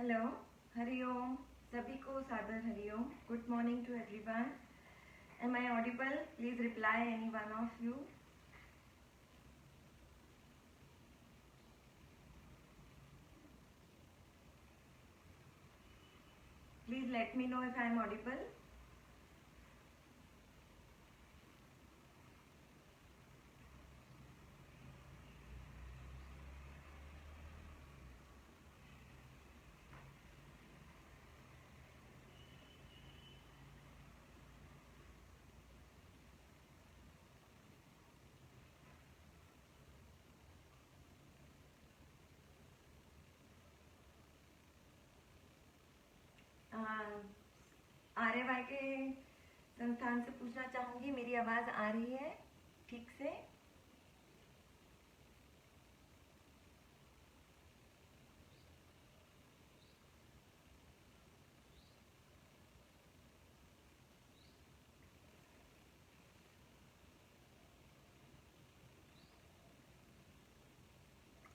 Hello, Hariom. सभी को सादर Hariom. Good morning to everyone. Am I audible? Please reply any one of you. Please let me know if I am audible. आर्यवाई के संस्थान से पूछना चाहूंगी, मेरी आवाज आ रही है ठीक से?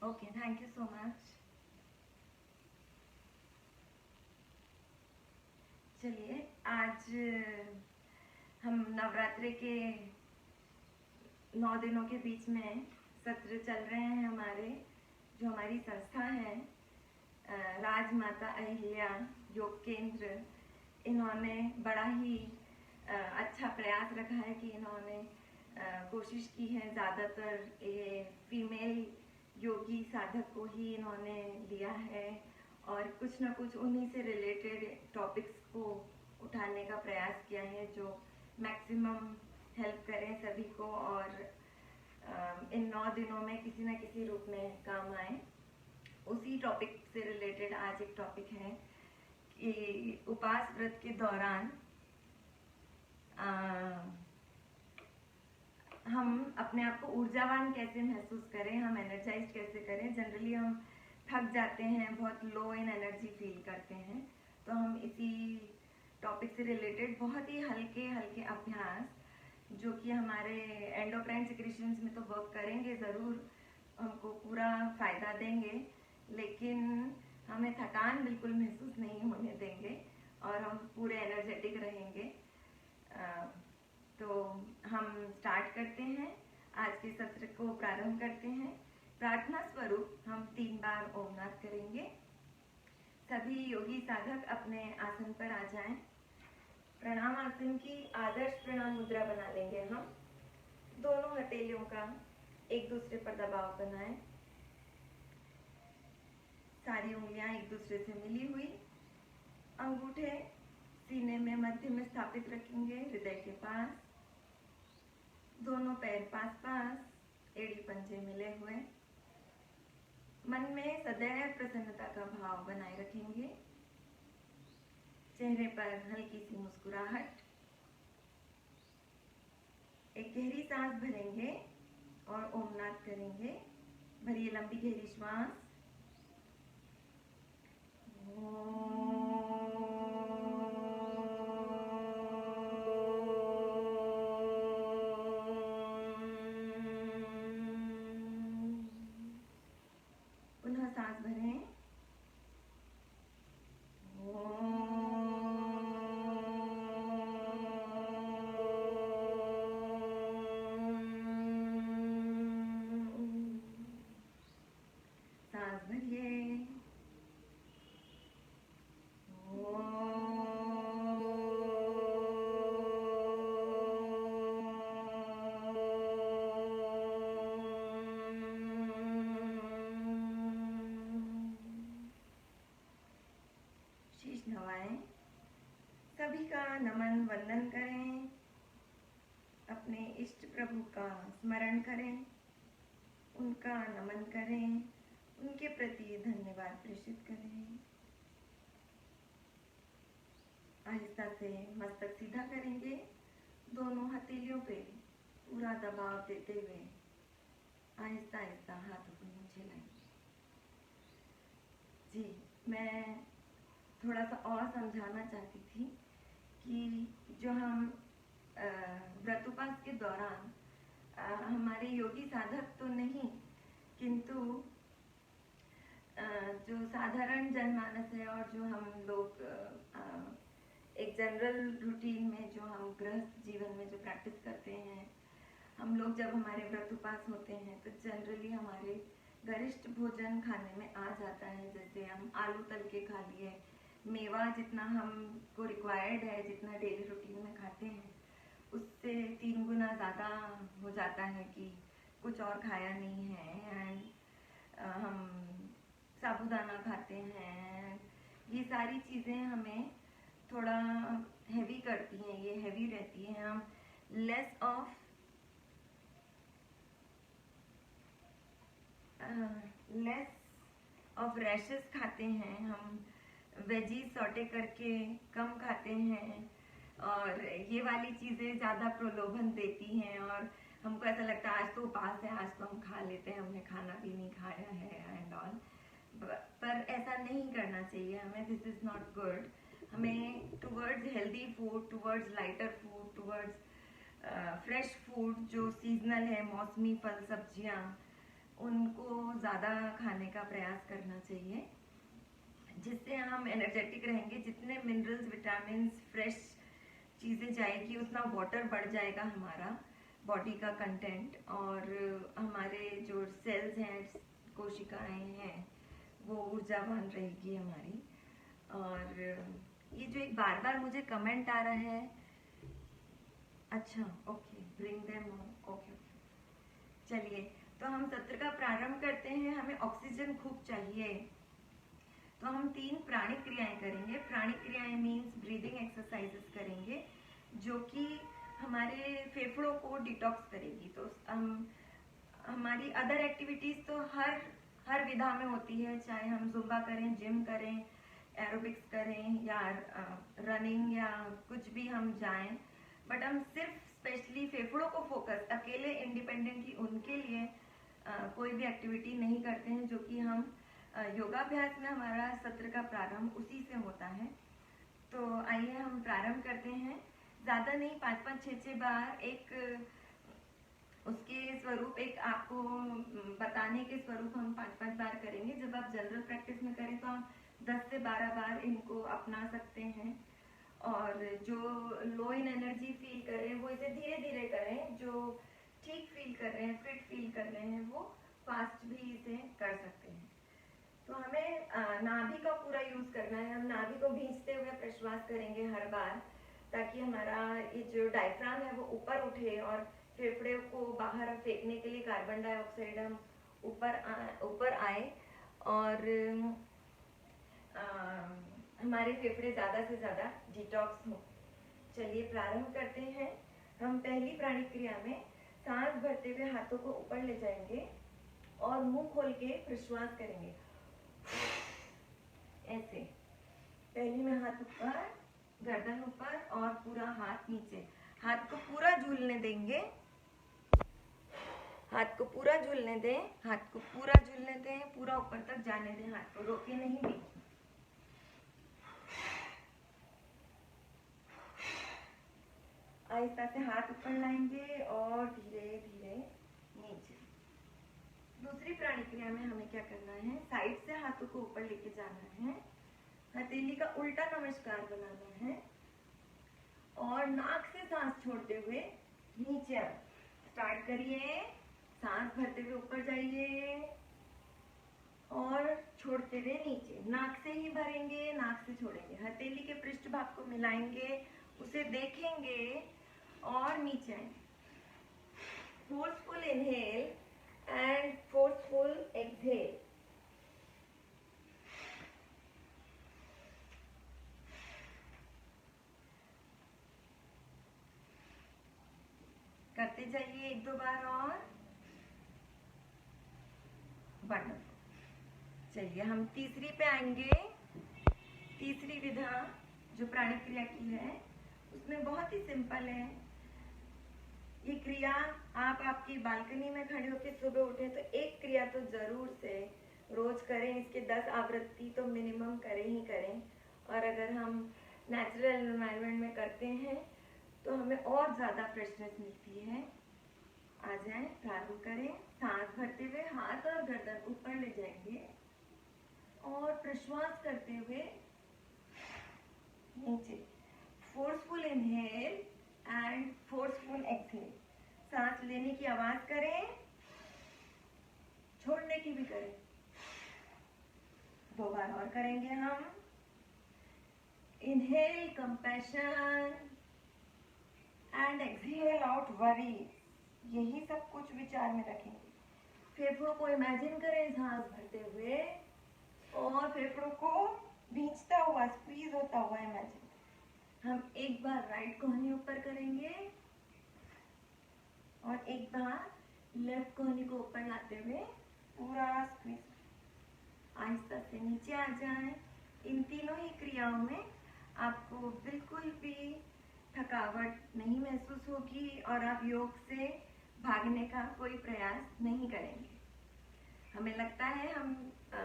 Okay, thank you so much. चलिए, आज हम नवरात्रि के 9 दिनों के बीच में सत्र चल रहे हैं हमारे, जो हमारी संस्था है राजमाता अहिल्या योग केंद्र। इन्होंने बड़ा ही अच्छा प्रयास रखा है कि इन्होंने कोशिश की है, ज़्यादातर ये फीमेल योगी साधक को ही इन्होंने लिया है और कुछ ना कुछ उन्हीं से रिलेटेड टॉपिक्स को उठाने का प्रयास किया है जो मैक्सिमम हेल्प करें सभी को और इन 9 दिनों में किसी न किसी रूप में काम आए। उसी टॉपिक से रिलेटेड आज एक टॉपिक है कि उपवास व्रत के दौरान हम अपने आप को ऊर्जावान कैसे महसूस करें, हम एनर्जाइज कैसे करें। जनरली हम थक जाते हैं, बहुत लो इन एनर्जी फील करते हैं, तो हम इसी टॉपिक से रिलेटेड बहुत ही हल्के हल्के अभ्यास जो कि हमारे एंडोक्राइन सिक्रीशंस में तो वर्क करेंगे ज़रूर, हमको पूरा फ़ायदा देंगे, लेकिन हमें थकान बिल्कुल महसूस नहीं होने देंगे और हम पूरे एनर्जेटिक रहेंगे। तो हम स्टार्ट करते हैं, आज के सत्र को प्रारंभ करते हैं। प्रार्थना स्वरूप हम 3 बार ओम नाद करेंगे। सभी योगी साधक अपने आसन पर आ जाएं। प्रणाम आसन की आदर्श प्रणाम मुद्रा बना लेंगे हम। दोनों हथेलियों का एक दूसरे पर दबाव बनाएं। सारी उंगलियां एक दूसरे से मिली हुई। अंगूठे सीने में मध्य में स्थापित रखेंगे, हृदय के पास। दोनों पैर पास पास, एड़ी पंजे मिले हुए। मन में सदैव प्रसन्नता का भाव बनाए रखेंगे। चेहरे पर हल्की सी मुस्कुराहट। एक गहरी सांस भरेंगे और ओम नाद करेंगे। भरिए लंबी गहरी श्वास। पुनः सांस भरें। सांस भरिए। शीश नवाएं। सभी का नमन वंदन करें। अपने इष्ट प्रभु का स्मरण करें, उनका नमन करें, उनके प्रति धन्यवाद प्रेषित करें। आहिस्ता से मस्तक सीधा करेंगे। दोनों हथेलियों पे पूरा दबाव देते हुए आहिस्ता आहिस्ता हाथों को नीचे लाएंगे। जी, मैं थोड़ा सा और समझाना चाहती थी कि जो हम व्रत उपवास के दौरान हमारे योगी साधक तो नहीं, किंतु जो साधारण जनमानस है और जो हम लोग एक जनरल रूटीन में जो हम गृहस्थ जीवन में जो प्रैक्टिस करते हैं, हम लोग जब हमारे व्रत उपास होते हैं तो जनरली हमारे गरिष्ठ भोजन खाने में आ जाता है। जैसे हम आलू तल के खा लिए, मेवा जितना हमको रिक्वायर्ड है, जितना डेली रूटीन में खाते हैं उससे 3 गुना ज़्यादा हो जाता है कि कुछ और खाया नहीं है। एंड हम साबूदाना खाते हैं। ये सारी चीज़ें हमें थोड़ा हैवी करती हैं, ये हैवी रहती है। हम लेस ऑफ रैशेस खाते हैं, हम वेजीज सॉटे करके कम खाते हैं और ये वाली चीज़ें ज़्यादा प्रलोभन देती हैं और हमको ऐसा लगता है आज तो उपास है, आज तो हम खा लेते हैं, हमने खाना भी नहीं खाया है एंड ऑल। पर ऐसा नहीं करना चाहिए हमें। This is not good. हमें towards healthy food, towards lighter food, towards fresh food जो सीजनल है, मौसमी फल सब्जियां, उनको ज़्यादा खाने का प्रयास करना चाहिए, जिससे हम एनर्जेटिक रहेंगे। जितने मिनरल्स, विटामिन, फ्रेश चीज़ें जाएगी उतना वाटर बढ़ जाएगा हमारा बॉडी का कंटेंट और हमारे जो सेल्स हैं, कोशिकाएं हैं, वो ऊर्जावान रहेगी हमारी। और ये जो एक बार बार मुझे कमेंट आ रहा है, अच्छा ओके, ब्रिंग देम ओके। चलिए, तो हम सत्र का प्रारंभ करते हैं। हमें ऑक्सीजन खूब चाहिए, तो हम 3 प्राणिक क्रियाएं करेंगे। प्राणिक क्रियाएं मीन्स ब्रीदिंग एक्सरसाइजेस करेंगे जो कि हमारे फेफड़ों को डिटॉक्स करेगी। तो हमारी अदर एक्टिविटीज तो हर विधा में होती है, चाहे हम जुम्बा करें, जिम करें, एरोबिक्स करें या रनिंग या कुछ भी हम जाएं, बट हम सिर्फ स्पेशली फेफड़ों को फोकस, अकेले इंडिपेंडेंटली उनके लिए कोई भी एक्टिविटी नहीं करते हैं, जो कि हम योगाभ्यास में हमारा सत्र का प्रारंभ उसी से होता है। तो आइए हम प्रारंभ करते हैं। ज़्यादा नहीं, 5-5, 6-6 बार एक उसके स्वरूप, एक आपको बताने के स्वरूप हम 5-5 बार करेंगे। जब आप जनरल प्रैक्टिस में करें तो आप 10 से 12 बार इनको अपना सकते हैं। और जो लो इन एनर्जी फील कर रहे हैं वो इसे धीरे धीरे करें, जो ठीक फील कर रहे हैं, फिट फील कर रहे हैं, वो फास्ट भी इसे कर सकते हैं। तो हमें नाभि का पूरा यूज करना है। हम नाभि को भींचते हुए प्रश्वास करेंगे हर बार, ताकि हमारा ये जो डायफ्राम है वो ऊपर उठे और फेफड़े को बाहर फेंकने के लिए कार्बन डाइऑक्साइड हम ऊपर आए और हमारे फेफड़े ज़्यादा से ज़्यादा डिटॉक्स हो। चलिए प्रारंभ करते हैं। हम पहली प्राणिक क्रिया में सांस भरते हुए हाथों को ऊपर ले जाएंगे और मुंह खोल के प्रश्वास करेंगे ऐसे। पहली में हाथ ऊपर, गर्दन ऊपर और पूरा हाथ नीचे। हाथ को पूरा झूलने देंगे, हाथ को पूरा झूलने दें, हाथ को पूरा झूलने दें, पूरा ऊपर तक जाने दें, हाथ को रोके नहीं बीच में। आहिस्ता से हाथ ऊपर लाएंगे और धीरे धीरे नीचे। दूसरी प्राणिक क्रिया में हमें क्या करना है, साइड से हाथों को ऊपर लेके जाना है, हथेली का उल्टा नमस्कार बनाना है और नाक से सांस छोड़ते हुए नीचे स्टार्ट करिए। सांस भरते हुए ऊपर जाइए और छोड़ते हुए नीचे। नाक से ही भरेंगे, नाक से छोड़ेंगे। हथेली के पृष्ठ भाग को मिलाएंगे, उसे देखेंगे और नीचे आएंगे। Forceful inhale and forceful exhale. करते जाइए 1-2 बार और। वंडरफुल। चलिए हम तीसरी पे आएंगे। तीसरी विधा जो प्राणिक क्रिया की है उसमें बहुत ही सिंपल है। ये क्रिया आप आपकी बालकनी में खड़े होकर सुबह उठे तो एक क्रिया तो जरूर से रोज करें। इसके 10 आवृत्ति तो मिनिमम करें ही करें। और अगर हम नेचुरल एनवायरनमेंट में करते हैं तो हमें और ज़्यादा फ्रेशनेस मिलती है। आ जाएं, प्रारंभ करें। सांस भरते हुए हाथ और गर्दन ऊपर ले जाएंगे और प्रश्वास करते हुए नीचे। Forceful inhale and forceful exhale. सांस लेने की आवाज करें, छोड़ने की भी करें। 2 बार और करेंगे हम। Inhale compassion and exhale out worry. यही सब कुछ विचार में रखेंगे। फेफड़ों को इमेजिन करें सांस भरते हुए और फेफड़ों को भींचता हुआ, स्क्वीज होता हुआ इमेजिन। हम एक बार राइट कोहनी ऊपर करेंगे और एक बार लेफ्ट कोहनी को ऊपर लाते हुए पूरा स्क्वीज। आहिस्ता से नीचे आ जाएं। इन तीनों ही क्रियाओं में आपको बिल्कुल भी थकावट नहीं महसूस होगी और आप योग से भागने का कोई प्रयास नहीं करेंगे। हमें लगता है हम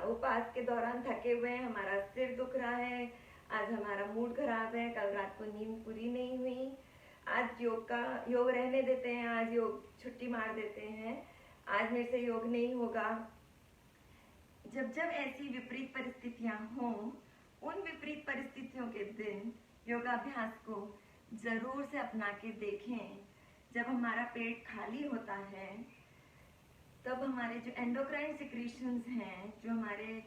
उपवास के दौरान थके हुए हैं, हमारा सिर दुख रहा है, आज हमारा मूड खराब है, कल रात को नींद पूरी नहीं हुई, आज योग रहने देते हैं, आज योग छुट्टी मार देते हैं, आज मेरे से योग नहीं होगा। जब जब ऐसी विपरीत परिस्थितियां हों, उन विपरीत परिस्थितियों के दिन योगाभ्यास को जरूर से अपना के देखें। जब हमारा पेट खाली होता है तब हमारे जो एंडोक्राइन सिक्रीशंस हैं, जो हमारे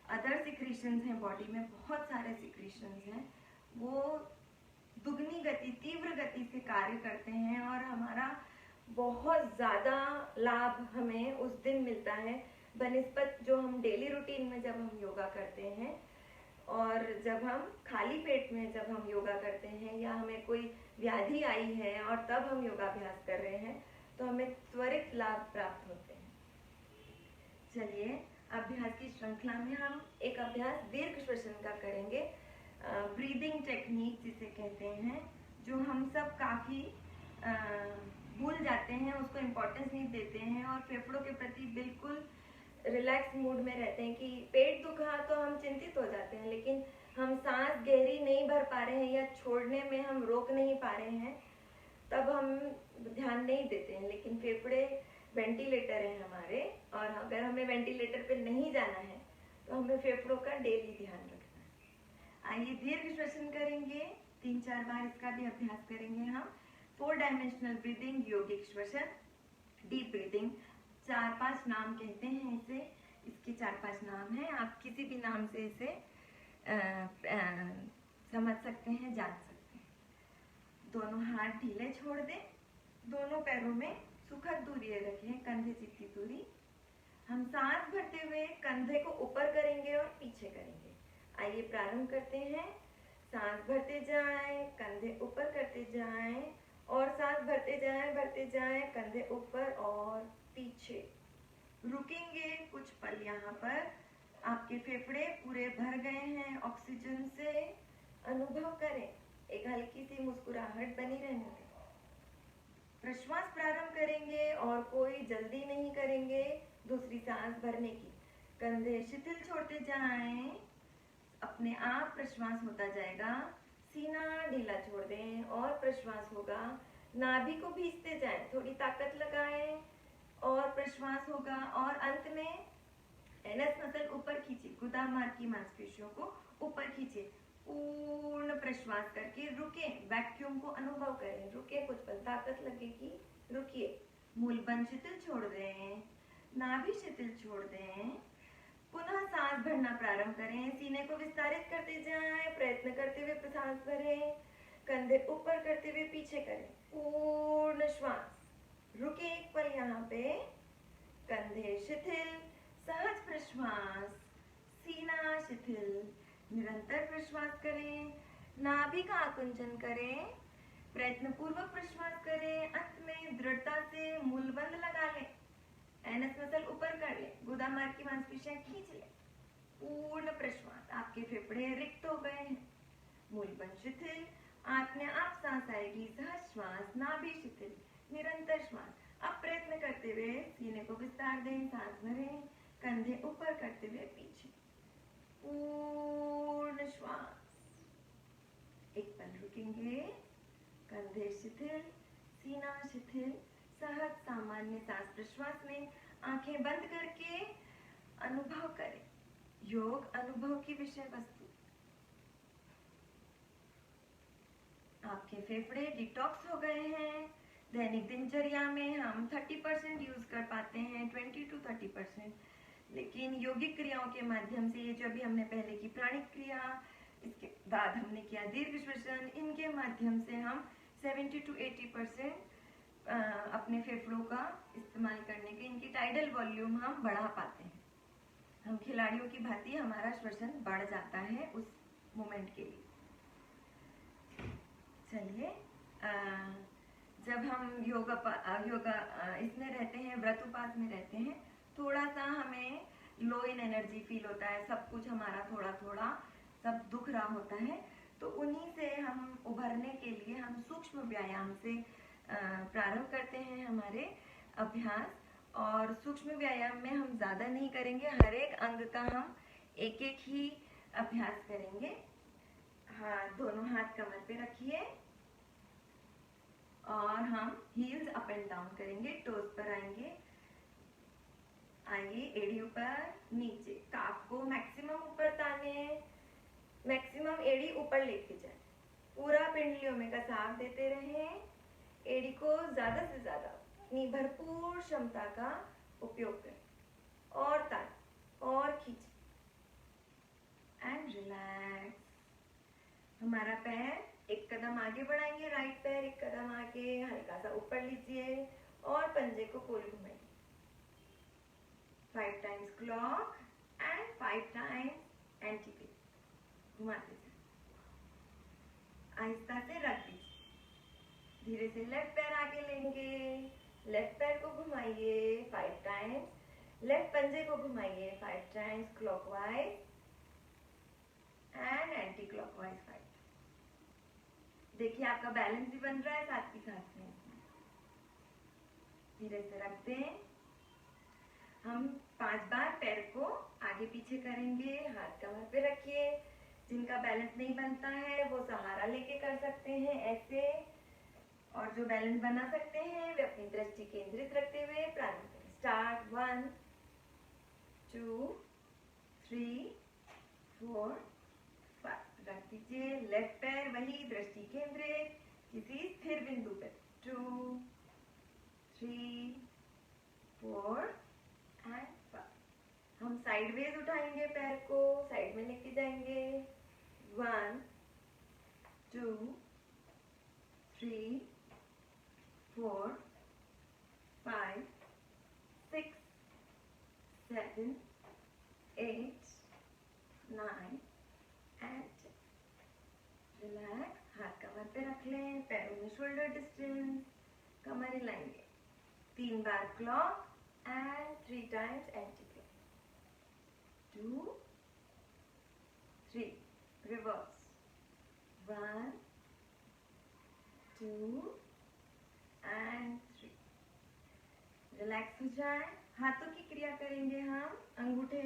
अदर सिक्रीशंस हैं बॉडी में, बहुत सारे सिक्रीशंस हैं, वो दुगनी गति, तीव्र गति से कार्य करते हैं और हमारा बहुत ज़्यादा लाभ हमें उस दिन मिलता है बनिस्बत जो हम डेली रूटीन में जब हम योगा करते हैं। और जब हम खाली पेट में जब हम योगा करते हैं या हमें कोई व्याधि आई है और तब हम योगाभ्यास कर रहे हैं तो हमें त्वरित लाभ प्राप्त होते हैं। चलिए, अभ्यास की श्रृंखला में हम एक अभ्यास दीर्घ श्वसन का करेंगे, ब्रीदिंग टेक्निक जिसे कहते हैं, जो हम सब काफ़ी भूल जाते हैं, उसको इम्पोर्टेंस नहीं देते हैं और फेफड़ों के प्रति बिल्कुल रिलैक्स मूड में रहते हैं कि पेट दुखा तो हम चिंतित हो जाते हैं, लेकिन हम सांस गहरी नहीं भर पा रहे हैं या छोड़ने में हम रोक नहीं पा रहे हैं, तब हम ध्यान नहीं देते हैं। लेकिन फेफड़े वेंटिलेटर है हमारे, और अगर हमें वेंटिलेटर पे नहीं जाना है तो हमें फेफड़ों का डेली ध्यान रखना है। आइए दीर्घ श्वसन करेंगे, 3-4 बार इसका भी अभ्यास करेंगे हम। 4 डायमेंशनल ब्रीदिंग, योगिक श्वसन, डीप ब्रीदिंग, 4-5 नाम कहते हैं इसे, इसके 4-5 नाम हैं, आप किसी भी नाम से इसे समझ सकते हैं, जान सकते हैं। दोनों हाथ ढीले छोड़ दें, दोनों पैरों में सुखद दूरी रखें, कंधे जितनी दूरी। हम सांस भरते हुए कंधे को ऊपर करेंगे और पीछे करेंगे। आइए प्रारंभ करते हैं। सांस भरते जाएं, कंधे ऊपर करते जाएं और सांस भरते जाएं, कंधे ऊपर और पीछे। रुकेंगे कुछ पल यहाँ पर। आपके फेफड़े पूरे भर गए हैं ऑक्सीजन से, अनुभव करें, एक हल्की सी मुस्कुराहट बनी रहने दें। प्रश्वास प्रारंभ करेंगे और कोई जल्दी नहीं करेंगे दूसरी सांस भरने की। कंधे शिथिल छोड़ते जाएं, अपने आप प्रश्वास होता जाएगा। सीना ढीला छोड़ दें और प्रश्वास होगा। नाभि को भींचते जाएं, थोड़ी ताकत लगाएं और प्रश्वास होगा। और अंत में एनएस मसल ऊपर खींचिए, गुदामार्ग की मांसपेशियों को ऊपर खींचिए। पूर्ण प्रश्वास करके रुके, वैक्यूम को अनुभव करें, रुके कुछ पल, ताकत लगेगी, रुकिए। मूलबंध शिथिल छोड़ दें, नाभि शिथिल छोड़ दें। पुनः सांस भरना प्रारंभ करें, सीने को विस्तारित करते जाएं, प्रयत्न करते हुए सांस भरें, कंधे ऊपर करते हुए पीछे करें। पूर्ण श्वास, रुके एक पल यहाँ पे, कंधे शिथिल, सहज प्रश्वास, सीना शिथिल, निरंतर प्रश्वास करें, नाभि का आकुंचन करें, प्रयत्न पूर्वक प्रश्वास करें। अंत में दृढ़ता से मूलबंध लगा लें, एनएस मसल ऊपर कर लें, गुदामार्ग की मांसपेशियां खींच लें। पूर्ण प्रश्वास, आपके फेफड़े रिक्त हो गए हैं, मूलबंध शिथिल, अपने आप सांस आएगी, सहज श्वास, नाभि शिथिल, निरंतर श्वास। अब प्रयत्न करते हुए सीने को विस्तार दें, सांस भरें, कंधे ऊपर करते हुए पीछे। पूर्ण श्वास, एक पल रुकेंगे, कंधे शिथिल, सीना शिथिल, सहज सामान्य सांस प्रश्वास में आंखें बंद करके अनुभव करें। योग अनुभव की विषय वस्तु। आपके फेफड़े डिटॉक्स हो गए हैं। दैनिक दिनचर्या में हम 30% यूज कर पाते हैं, 20 to 30%। लेकिन यौगिक क्रियाओं के माध्यम से, ये जो अभी हमने पहले की प्राणिक क्रिया, इसके बाद हमने किया दीर्घ श्वसन, इनके माध्यम से हम 70 to 80% अपने फेफड़ों का इस्तेमाल करने के, इनकी टाइडल वॉल्यूम हम बढ़ा पाते हैं। हम खिलाड़ियों की भांति हमारा श्वसन बढ़ जाता है उस मोमेंट के लिए। चलिए, जब हम योगा इसमें रहते हैं, व्रत उपास में रहते हैं, थोड़ा सा हमें लो इन एनर्जी फील होता है, सब कुछ हमारा थोड़ा थोड़ा सब दुख रहा होता है। तो उन्हीं से हम उभरने के लिए हम सूक्ष्म व्यायाम से प्रारंभ करते हैं हमारे अभ्यास। और सूक्ष्म व्यायाम में हम ज्यादा नहीं करेंगे, हर एक अंग का हम एक एक ही अभ्यास करेंगे। दोनों हाथ कमर पे रखिए और हम हील्स अप एंड डाउन करेंगे, टोज पर आएंगे, आइए एड़ी ऊपर नीचे, काफ को मैक्सिमम ऊपर ताने, मैक्सिमम एड़ी ऊपर लेके जाए, पूरा पिंडलियों में का साथ देते रहें, एड़ी को ज्यादा से ज्यादा अपनी भरपूर क्षमता का उपयोग करें और ताने और खींचे एंड रिलैक्स। हमारा पैर एक कदम आगे बढ़ाएंगे, राइट पैर एक कदम आगे हल्का सा ऊपर लीजिए और पंजे को गोल घुमाइए। 5 times clock and 5 times anti clock घुमाते जाए। आहिस्ता से रख दीजिए, धीरे से लेफ्ट पैर आगे लेंगे, लेफ्ट पैर को घुमाइए 5 times, लेफ्ट पंजे को घुमाइए 5 times clockwise and anti clockwise 5। देखिए आपका बैलेंस भी बन रहा है साथ ही साथ में। धीरे से रख दें। हम 5 बार पैर को आगे पीछे करेंगे, हाथ कमर पे रखिए। जिनका बैलेंस नहीं बनता है वो सहारा लेके कर सकते हैं ऐसे, और जो बैलेंस बना सकते हैं वे अपनी दृष्टि केंद्रित रखते हुए प्रारंभ करें। स्टार्ट 1 2 3 4 5। रख दीजिए, लेफ्ट पैर वही दृष्टि केंद्रित किसी स्थिर बिंदु पर। 2 3 4 एंड 5। हम साइडवेज उठाएंगे, पैर को साइड में लेके जाएंगे। 1 2 3 4 5 6 7 8 9 एंड रिलैक्स। हाथ कमर पे रख लें, पैरों में शोल्डर डिस्टेंस, कमर हिलाएंगे। 3 बार clock and 3 times anti clock. 2 3 reverse. 1 2 and 3। Relax हो जाए। हाथों की क्रिया करेंगे हम। अंगूठे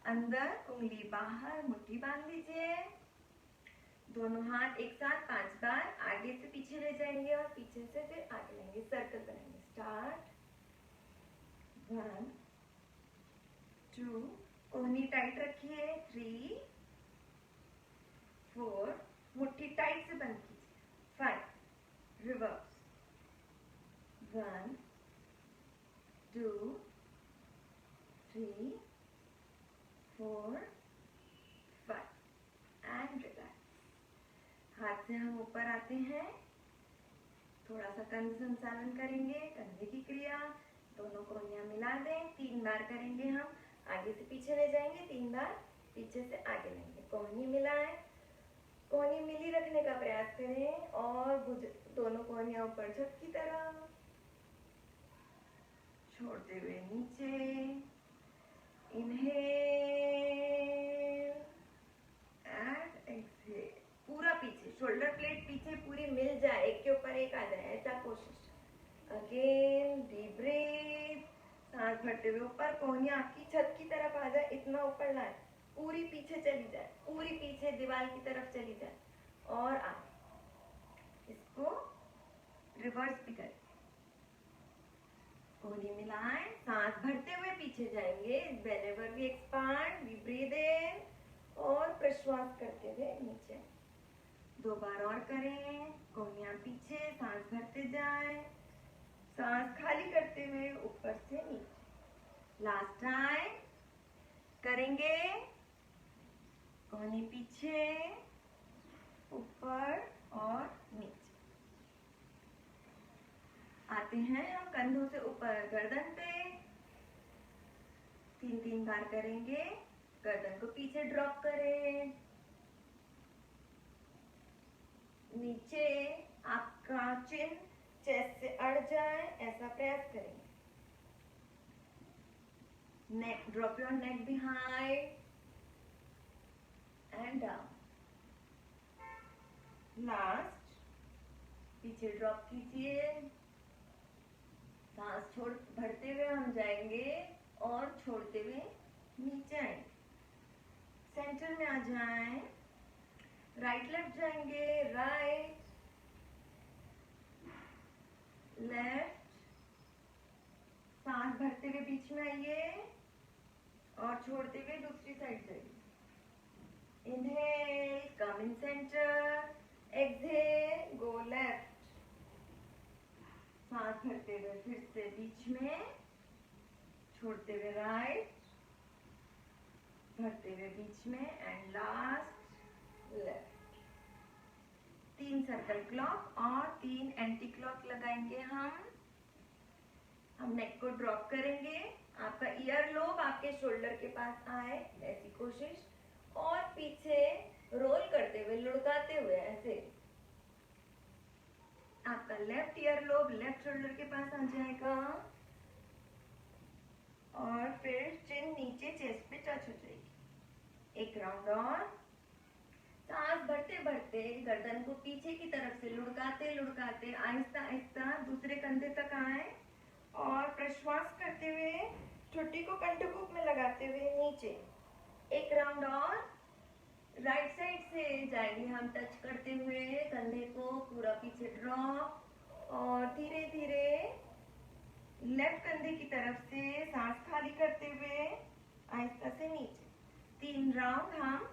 अंदर, उंगली बाहर, मुट्ठी बांध लीजिए। दोनों हाथ एक साथ 5 बार आगे से पीछे ले जाएंगे और पीछे से फिर आगे लेंगे, सर्कल बनाएंगे। स्टार्ट 1 2, कोहनी टाइट रखिए। 3 4, मुट्ठी टाइट से बंद कीजिए। 5 रिवर्स। 1 2 3 4 5 and relax. हाथ से हम ऊपर आते हैं, थोड़ा सा कंध संचालन करेंगे, कंधे की क्रिया। दोनों कोहनियां मिला दें। 3 बार करेंगे हम, आगे से पीछे ले जाएंगे, 3 बार पीछे से आगे लेंगे। कोहनी मिलाएं, कोहनी मिली रखने का प्रयास करें और दोनों कोहनियां ऊपर छत की तरह छोड़ते हुए नीचे। Inhale and exhale. पूरा पीछे, शोल्डर प्लेट पीछे पूरी मिल जाए, एक के ऊपर एक आ जाए, ऐसा कोशिश। Again deep breath. सांस भरते हुए ऊपर, कोहनियां आपकी छत की तरफ आ जाए, इतना ऊपर लाए, पूरी पीछे चली जाए, पूरी पीछे दीवार की तरफ चली जाए और आ। इसको रिवर्स भी करें। कोहनी मिलाएं, सांस भरते हुए पीछे पीछे जाएंगे। whenever we expand we breathe in और प्रश्वास करते हुए नीचे। 2 बार और करें। कोहनियां पीछे, सांस भरते जाएं, सांस खाली करते हुए ऊपर से नीचे। लास्ट टाइम करेंगे। कोहनी पीछे, ऊपर और नीचे। आते हैं हम कंधों से ऊपर गर्दन पे। 3 बार करेंगे। गर्दन को पीछे ड्रॉप करें। नीचे आपका चिन चेस्ट से अड़ जाए ऐसा प्रयास करेंगे। Neck, drop your neck behind and down. Last, पीछे ड्रॉप कीजिए। सांस छोड़ भरते हुए हम जाएंगे और छोड़ते हुए नीचे आएंगे। सेंटर में आ जाएं। राइट लेफ्ट जाएंगे। राइट लेफ्ट, सांस भरते हुए बीच में आइए और छोड़ते हुए दूसरी साइड जाइए। इनहेल, कम इन सेंटर। Exhale, go left. सांस भरते हुए फिर से बीच में, छोड़ते हुए राइट, भरते हुए बीच में and last left. 3 circle clock और 3 एंटी क्लॉक लगाएंगे हम नेक को ड्रॉप करेंगे। आपका ईयर लोब आपके शोल्डर के पास आए ऐसी कोशिश, और पीछे रोल करते हुए, लुढ़काते हुए ऐसे। आपका left ear lobe left shoulder के पास आ जाएगा और फिर चिन नीचे चेस्ट पे टच हो जाएगी। 1 राउंड और। सांस भरते भरते गर्दन को पीछे की तरफ से लुढ़काते लुढ़काते आहिस्ता आहिस्ता दूसरे कंधे तक आए और प्रश्वास करते हुए ठुड्डी को कंठकूप में लगाते हुए नीचे। 1 राउंड और। राइट साइड से जाएंगे हम टच करते हुए कंधे को पूरा पीछे ड्रॉप और धीरे धीरे लेफ्ट कंधे की तरफ से सांस खाली करते हुए आहिस्ता से नीचे। 3 राउंड हम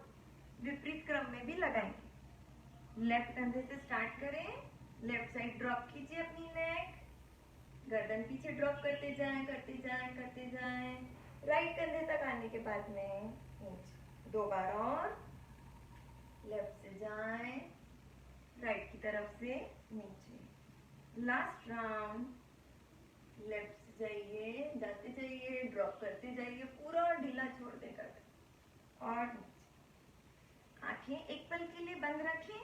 विपरीत क्रम में भी लगाएंगे। लेफ्ट कंधे से स्टार्ट करें। लेफ्ट साइड ड्रॉप कीजिए अपनी नेक, गर्दन पीछे ड्रॉप करते जाएं करते जाएं करते जाएं। राइट कंधे तक आने के बाद में नीचे। 2 बार और। लेफ्ट से जाएं, राइट की तरफ से नीचे। Last round. लेफ्ट से जाइए, जाते जाइए, ड्रॉप करते जाइए, पूरा ढीला छोड़ देगा और नीचे। आंखें एक पल के लिए बंद रखें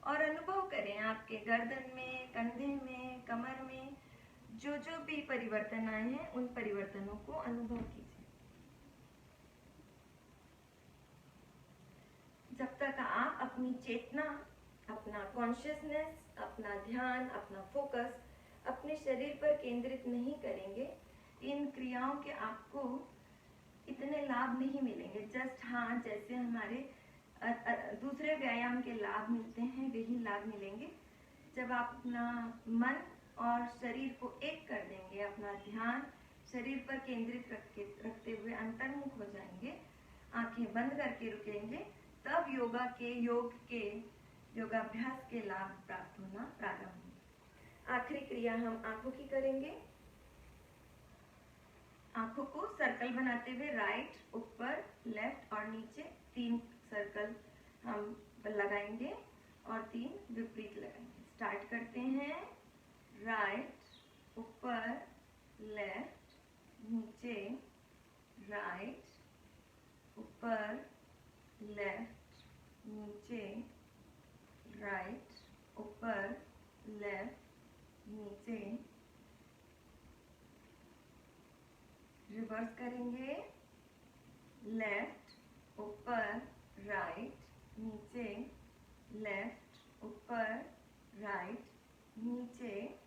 और अनुभव करें आपके गर्दन में, कंधे में, कमर में जो जो भी परिवर्तन आए हैं उन परिवर्तनों को अनुभव कीजिए। जब तक आप अपनी चेतना, अपना कॉन्शियसनेस, अपना ध्यान, अपना फोकस अपने शरीर पर केंद्रित नहीं करेंगे, इन क्रियाओं के आपको इतने लाभ नहीं मिलेंगे। जस्ट हाँ, जैसे हमारे दूसरे व्यायाम के लाभ मिलते हैं वही लाभ मिलेंगे जब आप अपना मन और शरीर को एक कर देंगे। अपना ध्यान शरीर पर केंद्रित रखते हुए अंतर्मुख हो जाएंगे, आंखें बंद करके रुकेंगे, तब योग के योगाभ्यास के लाभ प्राप्त होना प्रारंभ होंगे। आखिरी क्रिया हम आंखों की करेंगे। आंखों को सर्कल बनाते हुए राइट, ऊपर, लेफ्ट और नीचे 3 सर्कल हम लगाएंगे और 3 विपरीत लगाएंगे। स्टार्ट करते हैं। राइट, ऊपर, लेफ्ट, नीचे, राइट, ऊपर, लेफ्ट, नीचे, राइट, ऊपर, लेफ्ट, नीचे। रिवर्स करेंगे। लेफ्ट, ऊपर, राइट, नीचे, लेफ्ट, ऊपर, राइट, नीचे।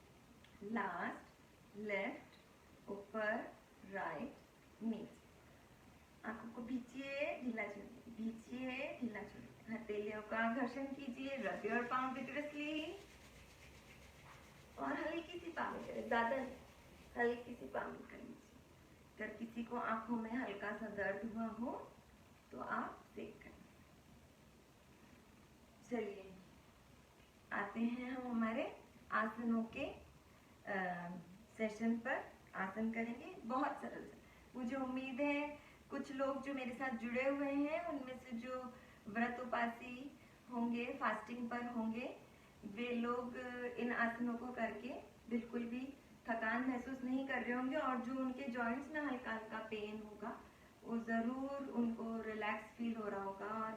लास्ट, लेफ्ट, ऊपर, राइट, नीचे। आंखों को भींचिए, ढीला छोड़िए, भींचिए, ढीला छोड़िए। हथेलियों का घर्षण कीजिए, रब योर पाम विग्रेसली और हल्की सी पाम करें, ज्यादा नहीं, हल्की सी पाम कर लीजिए। अगर किसी को आंखों में हल्का सा दर्द हुआ हो तो आप सेक करें। चलिए आते हैं हम हमारे आसनों के सेशन पर। आसन करेंगे बहुत सरल से। मुझे उम्मीद है कुछ लोग जो मेरे साथ जुड़े हुए हैं उनमें से जो व्रत उपासी होंगे, फास्टिंग पर होंगे, वे लोग इन आसनों को करके बिल्कुल भी थकान महसूस नहीं कर रहे होंगे, और जो उनके जॉइंट्स में हल्का हल्का पेन होगा वो ज़रूर उनको रिलैक्स फील हो रहा होगा और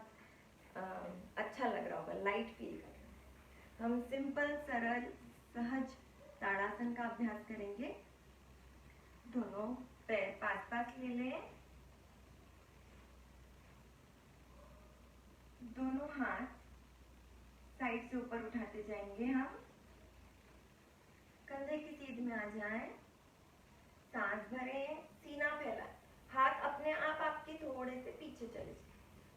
अच्छा लग रहा होगा, लाइट फील कर रहा होगा। हम सिंपल सरल सहज ताड़ासन का अभ्यास करेंगे। दोनों पैर पास पास ले लें, दोनों हाथ साइड से ऊपर उठाते जाएंगे। हम कंधे की सीध में आ जाएं, सांस भरें, सीना फैला, हाथ अपने आप आपके थोड़े से पीछे चले जाए,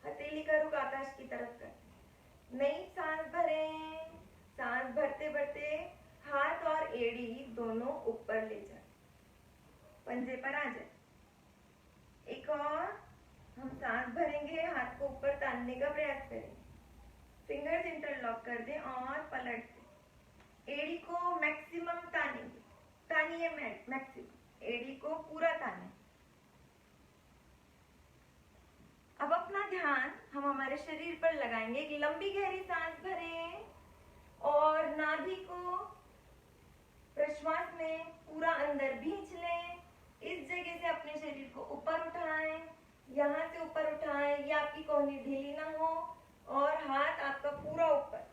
हथेली का रुख आकाश की तरफ कर। नई सांस भरें, सांस भरते भरते हाथ और एड़ी दोनों ऊपर ले जाए, पंजे पर आ जाए। एक और, हम सांस भरेंगे, हाथ को ऊपर तानने का प्रयास करेंगे, फिंगर्स इंटरलॉक कर दें और पलट दें। एड़ी को मैक्सिमम तानेंगे, तानिए मैक्सिमम, एड़ी को पूरा ताने। अब अपना ध्यान हम हमारे शरीर पर लगाएंगे। एक लंबी गहरी सांस भरें और नाभि को प्रश्वास में पूरा अंदर खींच लें। इस जगह से अपने शरीर को ऊपर उठाएं, यहाँ से ऊपर उठाएं, ये आपकी कोहनी ढीली ना हो, और हाथ आपका पूरा ऊपर,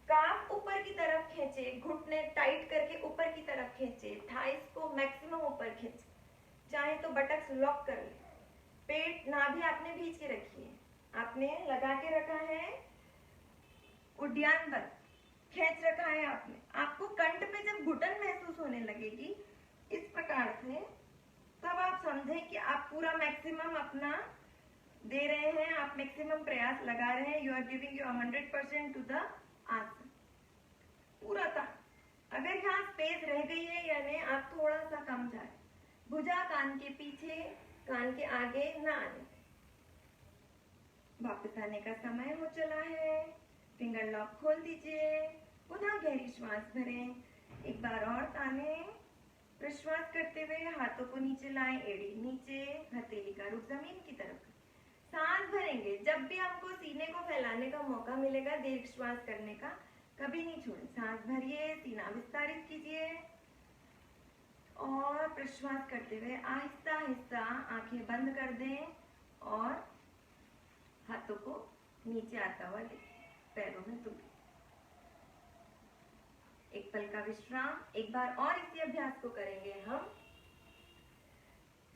काफ ऊपर की तरफ खींचे, घुटने टाइट करके ऊपर की तरफ खींचे, थाइस को मैक्सिमम ऊपर खींचे, चाहे तो बटक्स लॉक कर ले। पेट, नाभि आपने भींच के रखी है, आपने लगा के रखा है उड्डयन बल, खींच रखा है आपने। आपको कंठ पे जब घुटन महसूस होने लगेगी इस प्रकार से, तब आप समझें कि आप पूरा मैक्सिमम अपना दे रहे हैं, आप मैक्सिमम प्रयास लगा रहे हैं। You are giving your 100% to the asana. पूरा था। अगर यहाँ स्पेस रह गई है यानी आप थोड़ा सा कम जाए, भुजा कान के पीछे, कान के आगे ना आने। वापस आने का समय हो चला है। फिंगर लॉक खोल दीजिए, पुनः गहरी श्वास भरें, एक बार और ताने, प्रश्वास करते हुए हाथों को नीचे लाएं, एड़ी नीचे, हथेली का रुख जमीन की तरफ। सांस भरेंगे, जब भी हमको सीने को फैलाने का मौका मिलेगा दीर्घ श्वास करने का, कभी नहीं छोड़ें। सांस भरिए, सीना विस्तारित कीजिए और प्रश्वास करते हुए आहिस्ता आहिस्ता आंखें बंद कर दें और हाथों को नीचे आता हुआ देखिए, पैरों में दुबे। एक पल का विश्राम। एक बार और इसी अभ्यास को करेंगे हम।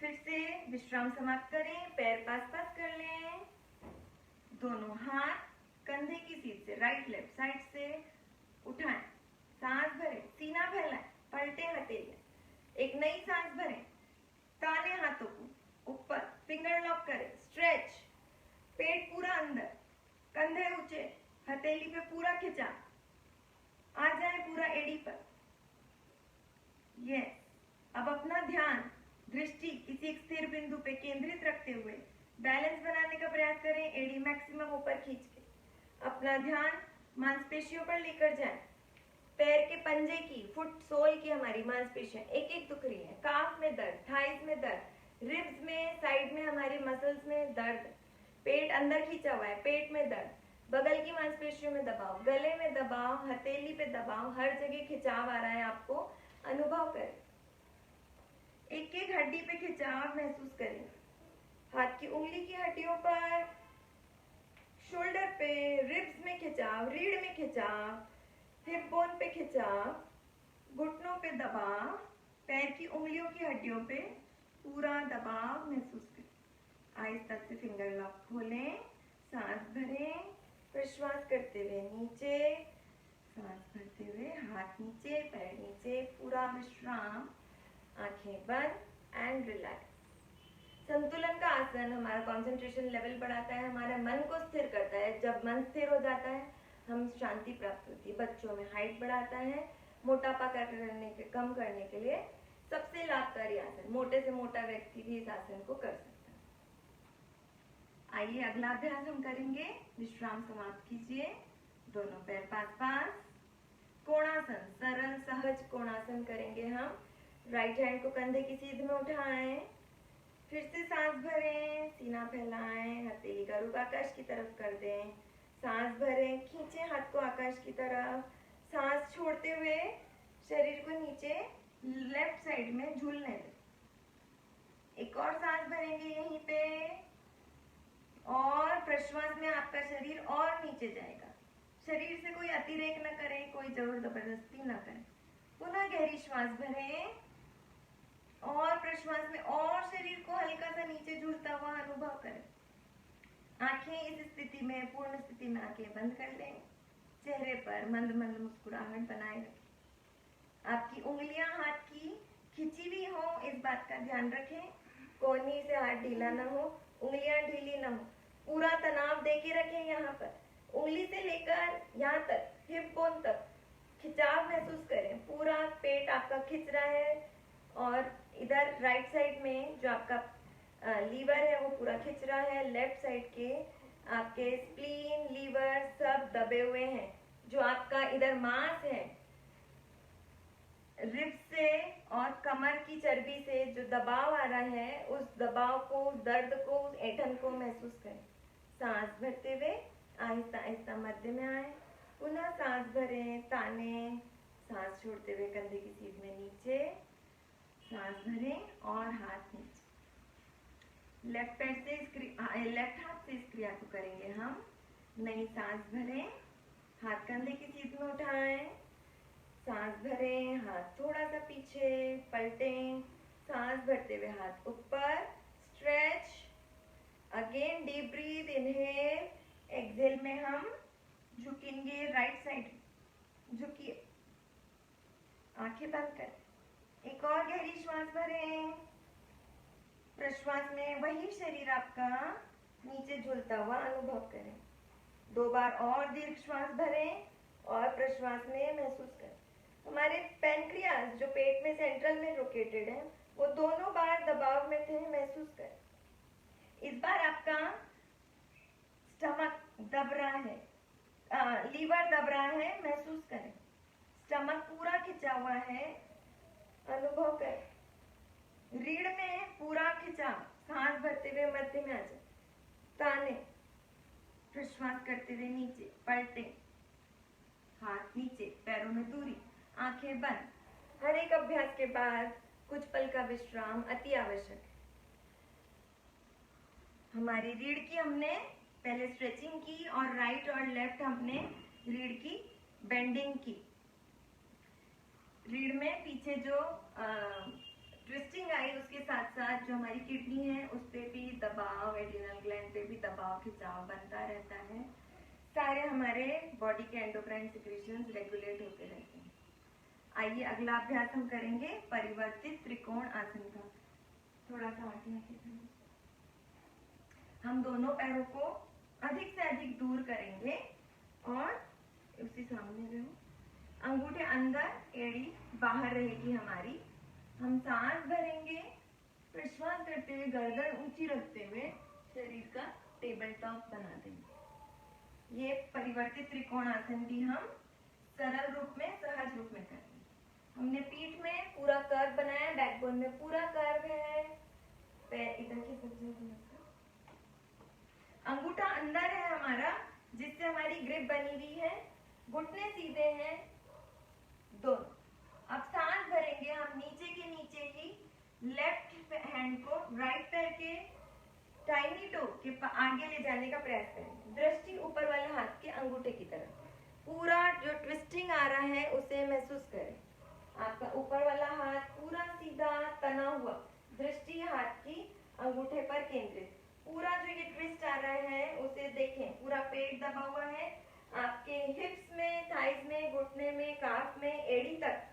फिर से विश्राम समाप्त करें, पैर पास पास कर लें, दोनों हाथ कंधे की सीध से राइट लेफ्ट साइड से उठाएं, सांस भरें, सीना फैलाएं, पलटे हथेली, एक नई सांस भरें, ताने हाथों को ऊपर, फिंगर लॉक करें, स्ट्रेच, पेट पूरा अंदर, कंधे ऊंचे, हथेली पे पूरा खिंचा, आ जाए पूरा एड़ी पर। यस। अब अपना ध्यान, दृष्टि किसी एक स्थिर बिंदु पे केंद्रित रखते हुए बैलेंस बनाने का प्रयास करें, एड़ी मैक्सिमम ऊपर खींच के। अपना ध्यान मांसपेशियों पर लेकर जाएं। पैर के पंजे की, फुट सोल की हमारी मांसपेशियां एक एक दुख रही है। काफ में दर्द, थाइस में दर्द, रिब्स में, साइड में हमारी मसल्स में दर्द, पेट अंदर खींचा हुआ है, पेट में दर्द, बगल की मांसपेशियों में दबाव, गले में दबाव, हथेली पे दबाव, हर जगह खिंचाव आ रहा है, आपको अनुभव करें। एक एक हड्डी पे खिंचाव महसूस करें, हाथ की उंगली की हड्डियों पर, शोल्डर पे, रिब्स में खिंचाव, रीढ़ में खिंचाव, हिप बोन पे खिंचाव, घुटनों पे दबाव, पैर की उंगलियों की हड्डियों पे पूरा दबाव महसूस करें। आहिस्ता से फिंगर लॉक खोलें, सांस भरें, प्रश्वास करते हुए नीचे, सांस भरते हुए हाथ नीचे, पैर नीचे, पूरा विश्राम, आंखें बंद एंड रिलैक्स। संतुलन का आसन हमारा कंसंट्रेशन लेवल बढ़ाता है, हमारे मन को स्थिर करता है। जब मन स्थिर हो जाता है हम शांति प्राप्त होती है। बच्चों में हाइट बढ़ाता है, मोटापा कम करने के लिए सबसे लाभकारी आसन, मोटे से मोटा व्यक्ति भी इस आसन को कर सकता है। आइए अगला अभ्यास हम करेंगे। विश्राम समाप्त कीजिए, दोनों पैर पास पास। कोणासन, सरल सहज कोणासन करेंगे हम। राइट हैंड को कंधे की सीध में उठाएं, फिर से सांस भरें, सीना फैलाएं, हथेली का रुख आकाश की तरफ कर दें। सांस भरें, खींचें हाथ को आकाश की तरफ। सांस छोड़ते हुए शरीर को नीचे लेफ्ट साइड में झूलने दें। एक और सांस भरेंगे यहीं पे, और प्रश्वास में आपका शरीर और नीचे जाएगा। शरीर से कोई अतिरेक न करें, कोई जोर जबरदस्ती न करें। पुनः गहरी श्वास भरें और प्रश्वास में और शरीर को हल्का सा नीचे झूलता हुआ अनुभव करें। आंखें इस स्थिति में, पूर्ण स्थिति में आंखें बंद कर लें। चेहरे पर मंद मंद मुस्कुराहट बनाए रखें। आपकी उंगलियां हाथ की खिंची हुई हो, इस बात का ध्यान रखें। कोहनी से हाथ ढीला न हो, उंगलियां ढीली न हो। पूरा तनाव देके रखें। यहाँ पर उंगली से लेकर यहाँ तक, हिप बोन तक खिंचाव महसूस करें। पूरा पेट आपका खिंच रहा है और इधर राइट साइड में जो आपका लीवर है वो पूरा खिंच रहा है। लेफ्ट साइड के आपके स्प्लीन, लीवर सब दबे हुए हैं। जो आपका इधर मांस है, रिब से और कमर की चर्बी से जो दबाव आ रहा है, उस दबाव को, दर्द को, उस ऐंठन को महसूस करें। सांस भरते हुए आहिस्ता आहिस्ता मध्य में आए। पुनः सांस भरें, ताने। सांस छोड़ते हुए कंधे की सीध में नीचे। सांस भरें और हाथ नीचे। लेफ्ट पैर से लेफ्ट हाथ से इस क्रिया को करेंगे हम। नई सांस भरें, हाथ कंधे की सीध में उठाएं। सांस भरें, हाथ थोड़ा सा पीछे पलटें। सांस भरते हुए हाथ ऊपर, stretch. Again deep breath, inhale. Exhale में हम झुकेंगे राइट साइड, झुकिए, आंखें बंद करें। एक और गहरी श्वास भरें। प्रश्वास में वही शरीर आपका नीचे झूलता हुआ अनुभव करें। 2 बार और दीर्घ श्वास भरें और प्रश्वास में महसूस करें। हमारे पैनक्रियास जो पेट में सेंट्रल में लोकेटेड है, वो दोनों बार दबाव में थे, महसूस करें। इस बार आपका स्टमक दब रहा है, लीवर दब रहा है, महसूस करें। स्टमक पूरा खिंचा हुआ है, अनुभव करें। रीढ़ में पूरा खिंचाव। सांस भरते हुए मध्य में आ जाए। ताने, प्रश्वास करते हुए नीचे पलटे, हाथ नीचे, पैरों में दूरी, आंखें बंद। हर एक अभ्यास के बाद कुछ पल का विश्राम अति आवश्यक है। हमारी रीढ़ की हमने पहले स्ट्रेचिंग की और राइट और लेफ्ट हमने रीढ़ की बेंडिंग की। रीढ़ में पीछे जो ट्विस्टिंग आई, उसके साथ साथ जो हमारी किडनी है उस पे भी दबाव, एड्रिनल ग्लैंड पे भी दबाव, खिंचाव बनता रहता है। सारे हमारे बॉडी के एंडोक्राइन सिक्रीशंस रेगुलेट होते रहते हैं। आइए अगला अभ्यास हम करेंगे परिवर्तित त्रिकोण आसन का। थोड़ा सा आगे हम दोनों पैरों को अधिक से अधिक दूर करेंगे और उसी सामने रहो। अंगूठे अंदर, एड़ी बाहर रहेगी हमारी। हम सांस भरेंगे, प्रश्वास करते हुए गर्दन ऊंची रखते हुए शरीर का टेबल टॉप बना देंगे। ये परिवर्तित त्रिकोण आसन भी हम सरल रूप में, सहज रूप में करेंगे। हमने पीठ में पूरा कर्व बनाया, बैकबोन में पूरा कर्व है। पैर इधर की सब्जी, अंगूठा अंदर है हमारा, जिससे हमारी ग्रिप बनी हुई है। घुटने सीधे हैं दोनों। अब सांस भरेंगे हम नीचे के नीचे ही लेफ्ट हैंड को राइट पैर के टाइनी टो के आगे ले जाने का प्रयास करें। दृष्टि ऊपर वाले हाथ के अंगूठे की तरफ। पूरा जो ट्विस्टिंग आ रहा है उसे महसूस करें। आपका ऊपर वाला हाथ पूरा सीधा तना हुआ, दृष्टि हाथ की अंगूठे पर केंद्रित। पूरा जो ये ट्विस्ट आ रहा है उसे देखें। पूरा पेट दबा हुआ है, आपके हिप्स में, थाइज में, घुटने में, काफ में, एड़ी तक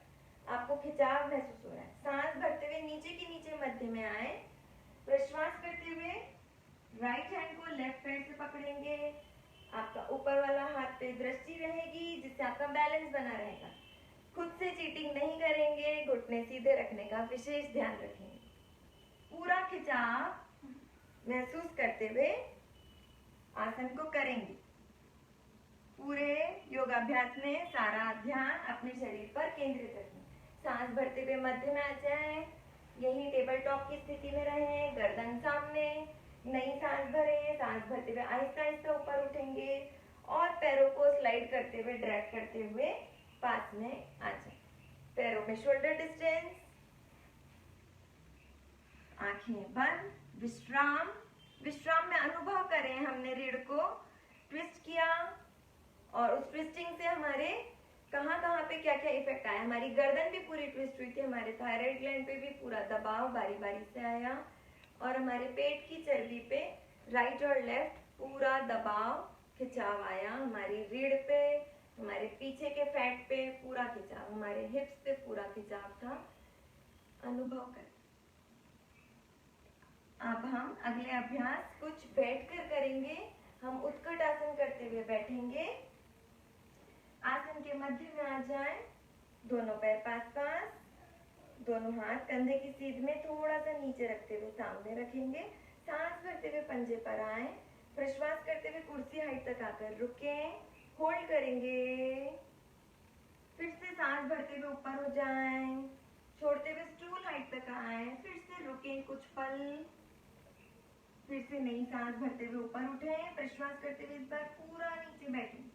आपको खिंचाव महसूस हो रहा है। सांस भरते हुए नीचे के नीचे मध्य में आए। प्रश्वास करते हुए राइट हैंड को लेफ्ट हैंड से पकड़ेंगे। आपका ऊपर वाला हाथ पे दृष्टि रहेगी, जिससे आपका बैलेंस बना रहेगा। खुद से चीटिंग नहीं करेंगे, घुटने सीधे रखने का विशेष ध्यान रखेंगे। पूरा खिंचाव महसूस करते हुए आसन को करेंगे। पूरे योगाभ्यास में सारा ध्यान अपने शरीर पर केंद्रित रखें। सांस भरते हुए मध्य में आ जाएं, यही टेबल टॉप की स्थिति में रहें, गर्दन सामने, नई सांस भरें। सांस भरते हुए आहिस्ता आहिस्ता ऊपर उठेंगे और पैरों को स्लाइड करते हुए, ड्रैग करते हुए पास में आ जाए। पैरों में शोल्डर डिस्टेंस, आंखें बंद, विश्राम। विश्राम में अनुभव करें, हमने रीढ़ को ट्विस्ट किया और उस ट्विस्टिंग से हमारे कहाँ कहाँ पे क्या क्या इफेक्ट आया। हमारी गर्दन भी पूरी ट्विस्ट हुई थी, हमारे थायराइड ग्लैंड पे भी पूरा दबाव बारी बारी से आया और हमारे पेट की चर्बी पे राइट और लेफ्ट पूरा दबाव खिंचाव आया। हमारी रीढ़ पे, हमारे पीछे के फैट पे पूरा खिंचाव, हमारे हिप्स पे पूरा खिंचाव था। अनुभव करें। अब हम अगले अभ्यास कुछ बैठकर करेंगे। हम उत्कट आसन करते हुए बैठेंगे। आसन के मध्य में आ जाएं, दोनों पैर पास पास, दोनों हाथ कंधे की सीध में थोड़ा सा नीचे रखते हुए सामने रखेंगे। सांस भरते हुए पंजे पर आए, प्रश्वास करते हुए कुर्सी हाइट तक आकर रुकें, होल्ड करेंगे। फिर से सांस भरते हुए ऊपर हो जाएं, छोड़ते हुए स्टूल हाइट तक आए, फिर से रुकें कुछ पल, फिर से नई सांस भरते हुए ऊपर उठें, प्रश्वास करते हुए इस बार पूरा नीचे बैठें,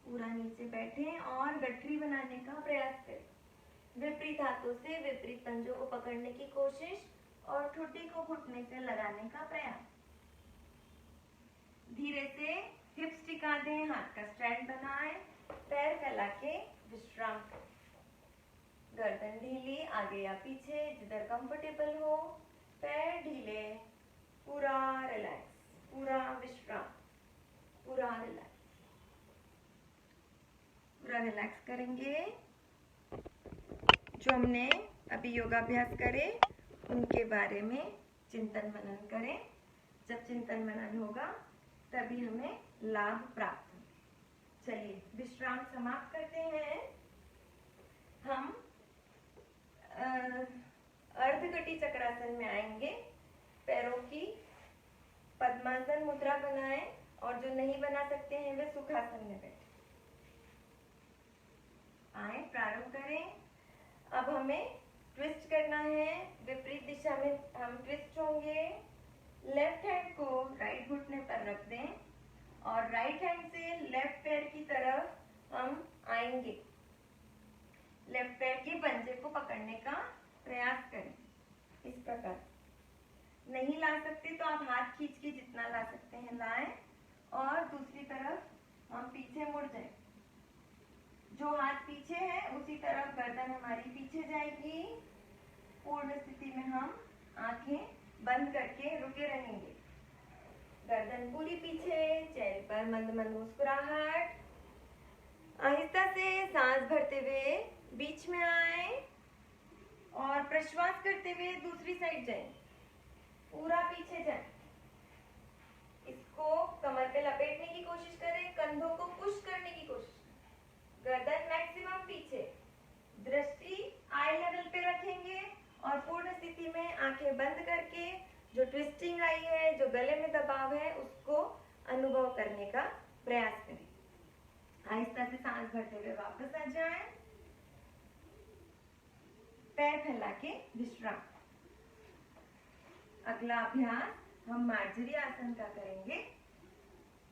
पूरा नीचे बैठें और गठरी बनाने का प्रयास करें। विपरीत हाथों से विपरीत पंजों को पकड़ने की कोशिश और ठुड्डी को घुटने से लगाने का प्रयास। धीरे से हिप्स टिका दें, हाथ का स्टैंड बनाएं, पैर फैला के विश्राम करें। गर्दन ढीली आगे या पीछे जिधर कंफर्टेबल हो, पैर ढीले, पूरा रिलैक्स, पूरा विश्राम, पूरा रिलैक्स, पूरा रिलैक्स करेंगे। जो हमने अभी योगाभ्यास करे उनके बारे में चिंतन मनन करें। जब चिंतन मनन होगा तभी हमें लाभ प्राप्त हो। चलिए विश्राम समाप्त करते हैं। हम अर्धकटी चक्रासन में आएंगे। पैरों की पद्मासन मुद्रा बनाएं और जो नहीं बना सकते हैं वे सुखासन में बैठे। आए, प्रारंभ करें। अब हमें ट्विस्ट करना है। विपरीत दिशा में हम ट्विस्ट होंगे। लेफ्ट हैंड को राइट घुटने पर रख दें और राइट हैंड से लेफ्ट पैर की तरफ हम आएंगे। लेफ्ट पैर के पंजे को पकड़ने का प्रयास करें। इस प्रकार नहीं ला सकते तो आप हाथ खींच के जितना ला सकते हैं लाएं और दूसरी तरफ हम पीछे मुड़ जाएं। जो हाथ पीछे है उसी तरफ गर्दन हमारी पीछे जाएगी। पूर्ण स्थिति में हम आंखें बंद करके रुके रहेंगे। गर्दन पूरी पीछे, चेहरे पर मंद मंद मुस्कुराहट। आहिस्ता से सांस भरते हुए बीच में आए और प्रश्वास करते हुए दूसरी साइड जाएं, पूरा पीछे जाएं। इसको कमर पे लपेटने की कोशिश करें, कंधों को पुश करने की कोशिश, गर्दन मैक्सिमम पीछे, दृष्टि आई लेवल पे रखेंगे और पूर्ण स्थिति में आंखें बंद करके जो ट्विस्टिंग आई है, जो गले में दबाव है, उसको अनुभव करने का प्रयास करें। आहिस्ता से सांस भरते हुए वापस आ जाएं, पैर फैला के विश्राम। अगला अभ्यास हम मार्जरी आसन का करेंगे।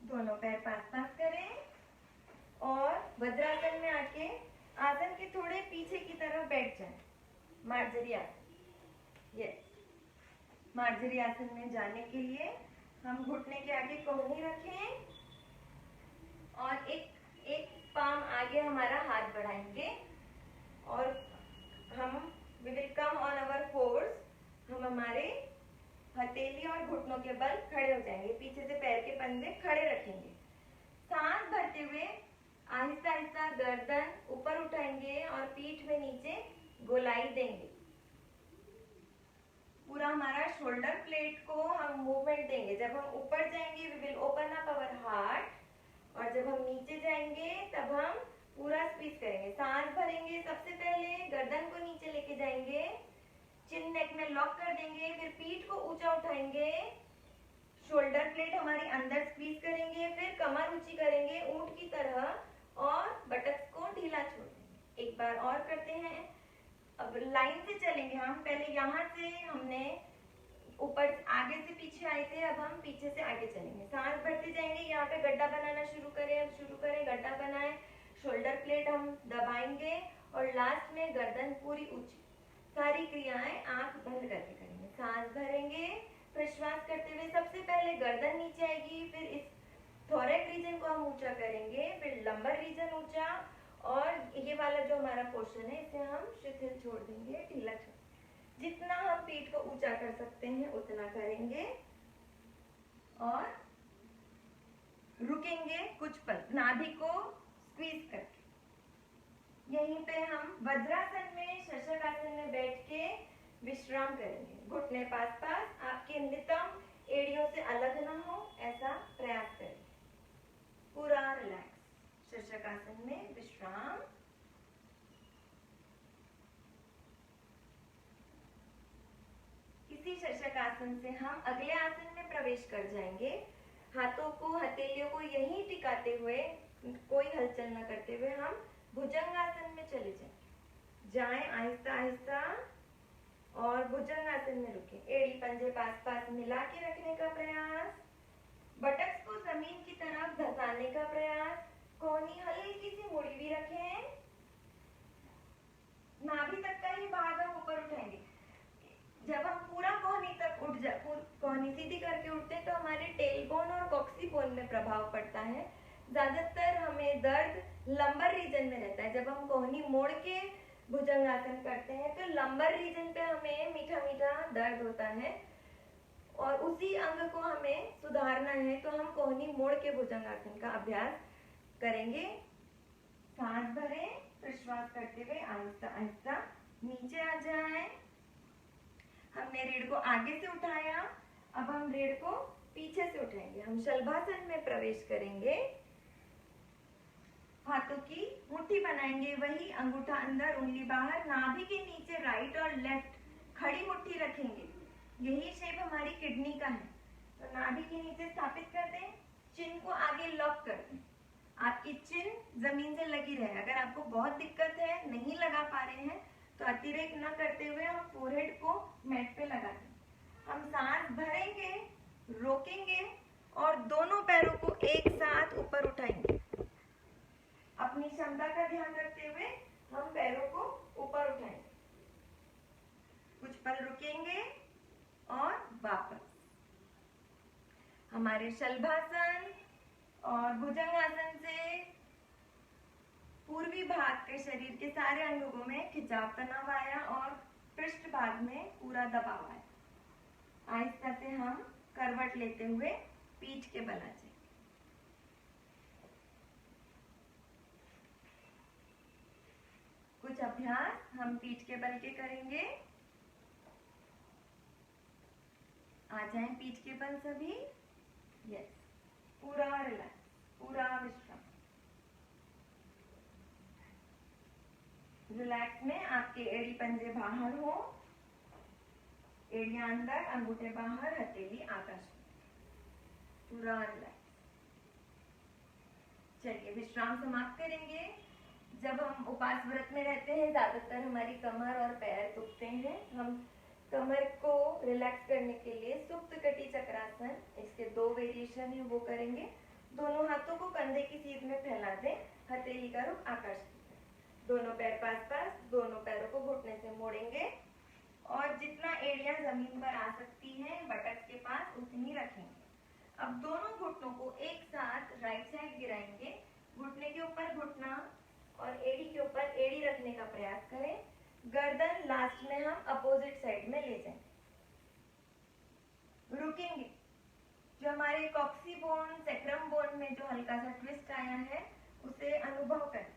दोनों पैर पास पास करें और वज्रासन में आके आसन के थोड़े पीछे की तरफ बैठ जाएं। मार्जरी आसन। यस, मार्जरी आसन में जाने के लिए हम घुटने के आगे कोहनी रखें और एक पाम आगे हमारा हाथ बढ़ाएंगे और हम we will come on our force. हम हमारे हथेली और घुटनों के बल खड़े हो जाएंगे। पीछे से पैर के पंजे खड़े रखेंगे। सांस भरते हुए आहिस्ता आहिस्ता गर्दन ऊपर उठाएंगे और पीठ में नीचे गोलाई देंगे। पूरा हमारा शोल्डर प्लेट को हम मूवमेंट देंगे। जब हम ऊपर जाएंगे we will open up our heart और जब हम नीचे जाएंगे तब हम पूरा स्क्वीज करेंगे। सांस भरेंगे, सबसे पहले गर्दन को नीचे लेके जाएंगे, चिन नेक में लॉक कर देंगे, फिर पीठ को ऊंचा उठाएंगे, शोल्डर प्लेट हमारी अंदर स्क्वीज करेंगे, फिर कमर ऊंची करेंगे ऊंट की तरह और बटक्स को ढीला छोड़ देंगे। एक बार और करते हैं। अब लाइन से चलेंगे हम, पहले यहाँ से हमने ऊपर आगे से पीछे आए थे, अब हम पीछे से आगे चलेंगे। सांस भरते जाएंगे, यहाँ पे गड्ढा बनाना शुरू करें, अब शुरू करें, गड्ढा बनाएं, शोल्डर प्लेट हम दबाएंगे और लास्ट में गर्दन पूरी ऊंची। सारी क्रियाएं आंख बंद करके करेंगे। सांस भरेंगे, प्रश्वास करते हुए सबसे पहले गर्दन नीचे आएगी, फिर इस थोरैक रीजन को हम ऊंचा करेंगे, फिर लंबर रीजन ऊंचा, और ये वाला जो हमारा पोर्शन है इसे हम शिथिल छोड़ देंगे, ढीला छोड़। जितना हम पीठ को ऊंचा कर सकते हैं उतना करेंगे और रुकेंगे कुछ पल, नाभि को स्क्वीज करके। यहीं पे हम वज्रासन में, शशकासन में बैठ के विश्राम करेंगे। घुटने पास पास, आपके नितंब एड़ियों से अलग ना हो ऐसा प्रयास करें। पूरा रिलैक्स, शशकासन में विश्राम। इसी शशकासन से हम अगले आसन में प्रवेश कर जाएंगे। हाथों को, हथेलियों को यहीं टिकाते हुए, कोई हलचल न करते हुए हम भुजंगासन में चले जाएं आहिस्ता आहिस्ता, और भुजंगासन में रुके। एड़ी पंजे पास पास मिला के रखने का प्रयास, बटक्स को जमीन की तरफ धंसाने का प्रयास, कोहनी हल्की सी मुड़ी भी रखें, नाभि तक का ही भाग हम ऊपर उठाएंगे। जब हम पूरा कोहनी तक उठ जा, कोहनी सीधी करके उठते हैं तो हमारे टेल बोन और कॉक्सी बोन में प्रभाव पड़ता है। ज्यादातर हमें दर्द लंबर रीजन में रहता है। जब हम कोहनी मोड़ के भुजंगासन करते हैं तो लंबर रीजन पे हमें मीठा मीठा दर्द होता है, और उसी अंग को हमें सुधारना है तो हम कोहनी मोड़ के भुजंगासन का अभ्यास करेंगे। सांस भरें, प्रश्वास करते हुए आहिस्ता आहिस्ता नीचे आ जाएं। हमने रीढ़ को आगे से उठाया, अब हम रीढ़ को पीछे से उठाएंगे। हम शलभासन में प्रवेश करेंगे। हाथों की मुट्ठी बनाएंगे, वही अंगूठा अंदर उंगली बाहर, नाभि के नीचे राइट और लेफ्ट खड़ी मुट्ठी रखेंगे। यही शेप हमारी किडनी का है। तो नाभि के नीचे स्थापित कर दें, चिन को आगे लॉक कर दें। आपकी चिन जमीन से लगी रहे। अगर आपको बहुत दिक्कत है, नहीं लगा पा रहे हैं, तो अतिरेक न करते हुए हम फोरहेड को मैट पे लगा दें। हम सांस भरेंगे, रोकेंगे और दोनों पैरों को एक साथ ऊपर उठाएंगे। अपनी क्षमता का ध्यान रखते हुए हम पैरों को ऊपर उठाएंगे। कुछ पल रुकेंगे और वापस। हमारे शलभासन और भुजंगासन से पूर्वी भाग के शरीर के सारे अंगों में खिंचाव तनाव आया और पृष्ठ भाग में पूरा दबाव आया। आहिस्ता से हम करवट लेते हुए पीठ के बल आ जाएंगे। कुछ अभ्यास हम पीठ के बल के करेंगे। आ जाएं पीठ के बल सभी। यस, पूरा रिलैक्स, पूरा विश्राम। रिलैक्स में आपके एड़ी पंजे बाहर हो, एड़ियां अंदर, अंगूठे बाहर, हथेली आकाश में। पूरा रिलैक्स। चलिए विश्राम समाप्त करेंगे। जब हम उपास व्रत में रहते हैं ज्यादातर हमारी कमर और पैर दुखते हैं। हम कमर को रिलैक्स करने के लिए सुप्त कटी चक्रासन, इसके 2 वेरिएशन है, वो करेंगे। दोनों हाथों को कंधे की सीध में फैला दें, हथेली का रुख आकाश की तरफ, दोनों पैर पास पास, दोनों पैरों को घुटने से मोड़ेंगे और जितना एड़ियां जमीन पर आ सकती हैं बटक्स के पास उतनी रखेंगे। अब दोनों घुटनों को एक साथ राइट साइड गिराएंगे, घुटने के ऊपर घुटना और एड़ी के ऊपर एड़ी रखने का प्रयास करें। गर्दन लास्ट में हम अपोजिट साइड में ले जाएंगे। रुकेंगे। जो हमारे कॉक्सी बोन, सैक्रम बोन में जो हल्का सा ट्विस्ट आया है उसे अनुभव करें।